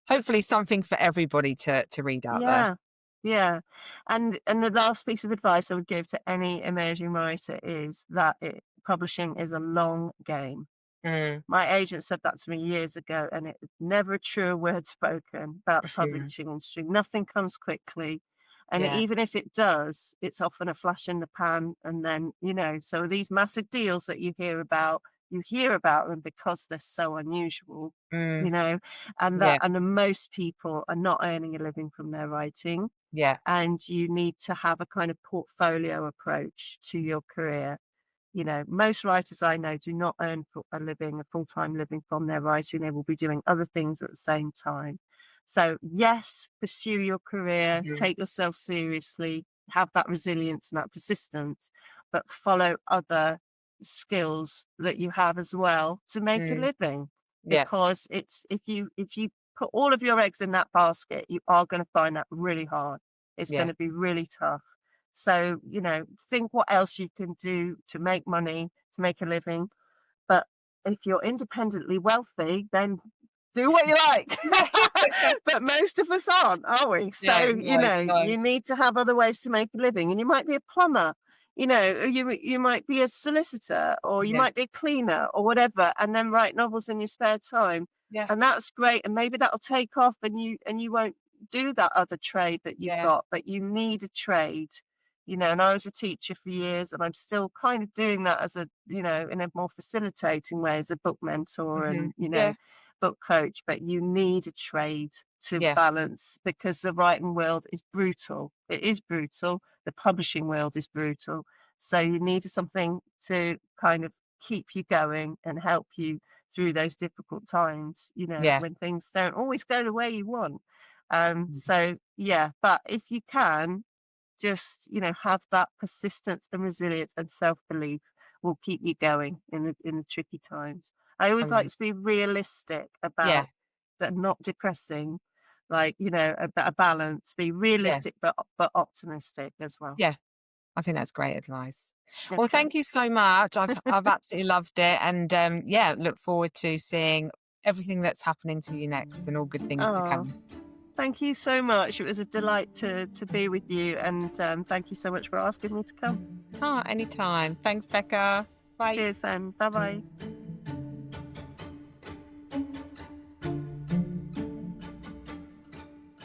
hopefully something for everybody to read out there. Yeah, yeah. And the last piece of advice I would give to any emerging writer is that publishing is a long game. Mm, My agent said that to me years ago, and it's never a truer word spoken about the mhm, publishing industry. Nothing comes quickly. And yeah, even if it does, it's often a flash in the pan. And then, so these massive deals that you hear about them because they're so unusual, you mm, know, yeah, and the most people are not earning a living from their writing. yeah, And you need to have a kind of portfolio approach to your career. Most writers I know do not earn a full-time living from their writing. They will be doing other things at the same time. So yes, pursue your career, mhm, take yourself seriously, have that resilience and that persistence, but follow other skills that you have as well to make a mm, living. yeah, Because it's if you put all of your eggs in that basket, you are going to find that really hard. It's going yeah, to be really tough. So, think what else you can do to make money, to make a living. But if you're independently wealthy, then do what you like. yeah, But most of us aren't, are we? So, yeah, no, no, you need to have other ways to make a living. And you might be a plumber, or you might be a solicitor, or you yeah, might be a cleaner or whatever, and then write novels in your spare time. yeah, And that's great. And maybe that'll take off and you won't do that other trade that you've yeah, got, but you need a trade. And I was a teacher for years, and I'm still kind of doing that as in a more facilitating way as a book mentor mhm, and, yeah, book coach, but you need a trade to Yeah. balance, because the writing world is brutal. It is brutal. The publishing world is brutal. So you need something to kind of keep you going and help you through those difficult times, Yeah. when things don't always go the way you want. Yes. So yeah, but if you can just, have that persistence and resilience and self-belief will keep you going in the tricky times. I always like to Amazing. be realistic Yeah. about, but not depressing, like, a balance, be Yeah. realistic but optimistic as well. Yeah. I think that's great advice. Well, Okay. thank you so much. I've absolutely loved it, and yeah, look forward to seeing everything that's happening to you next, and all good things to Oh, come. thank you so much. It was a delight to be with you, and thank you so much for asking me to come. Anytime. Thanks, Becca. Bye. Cheers, and bye bye.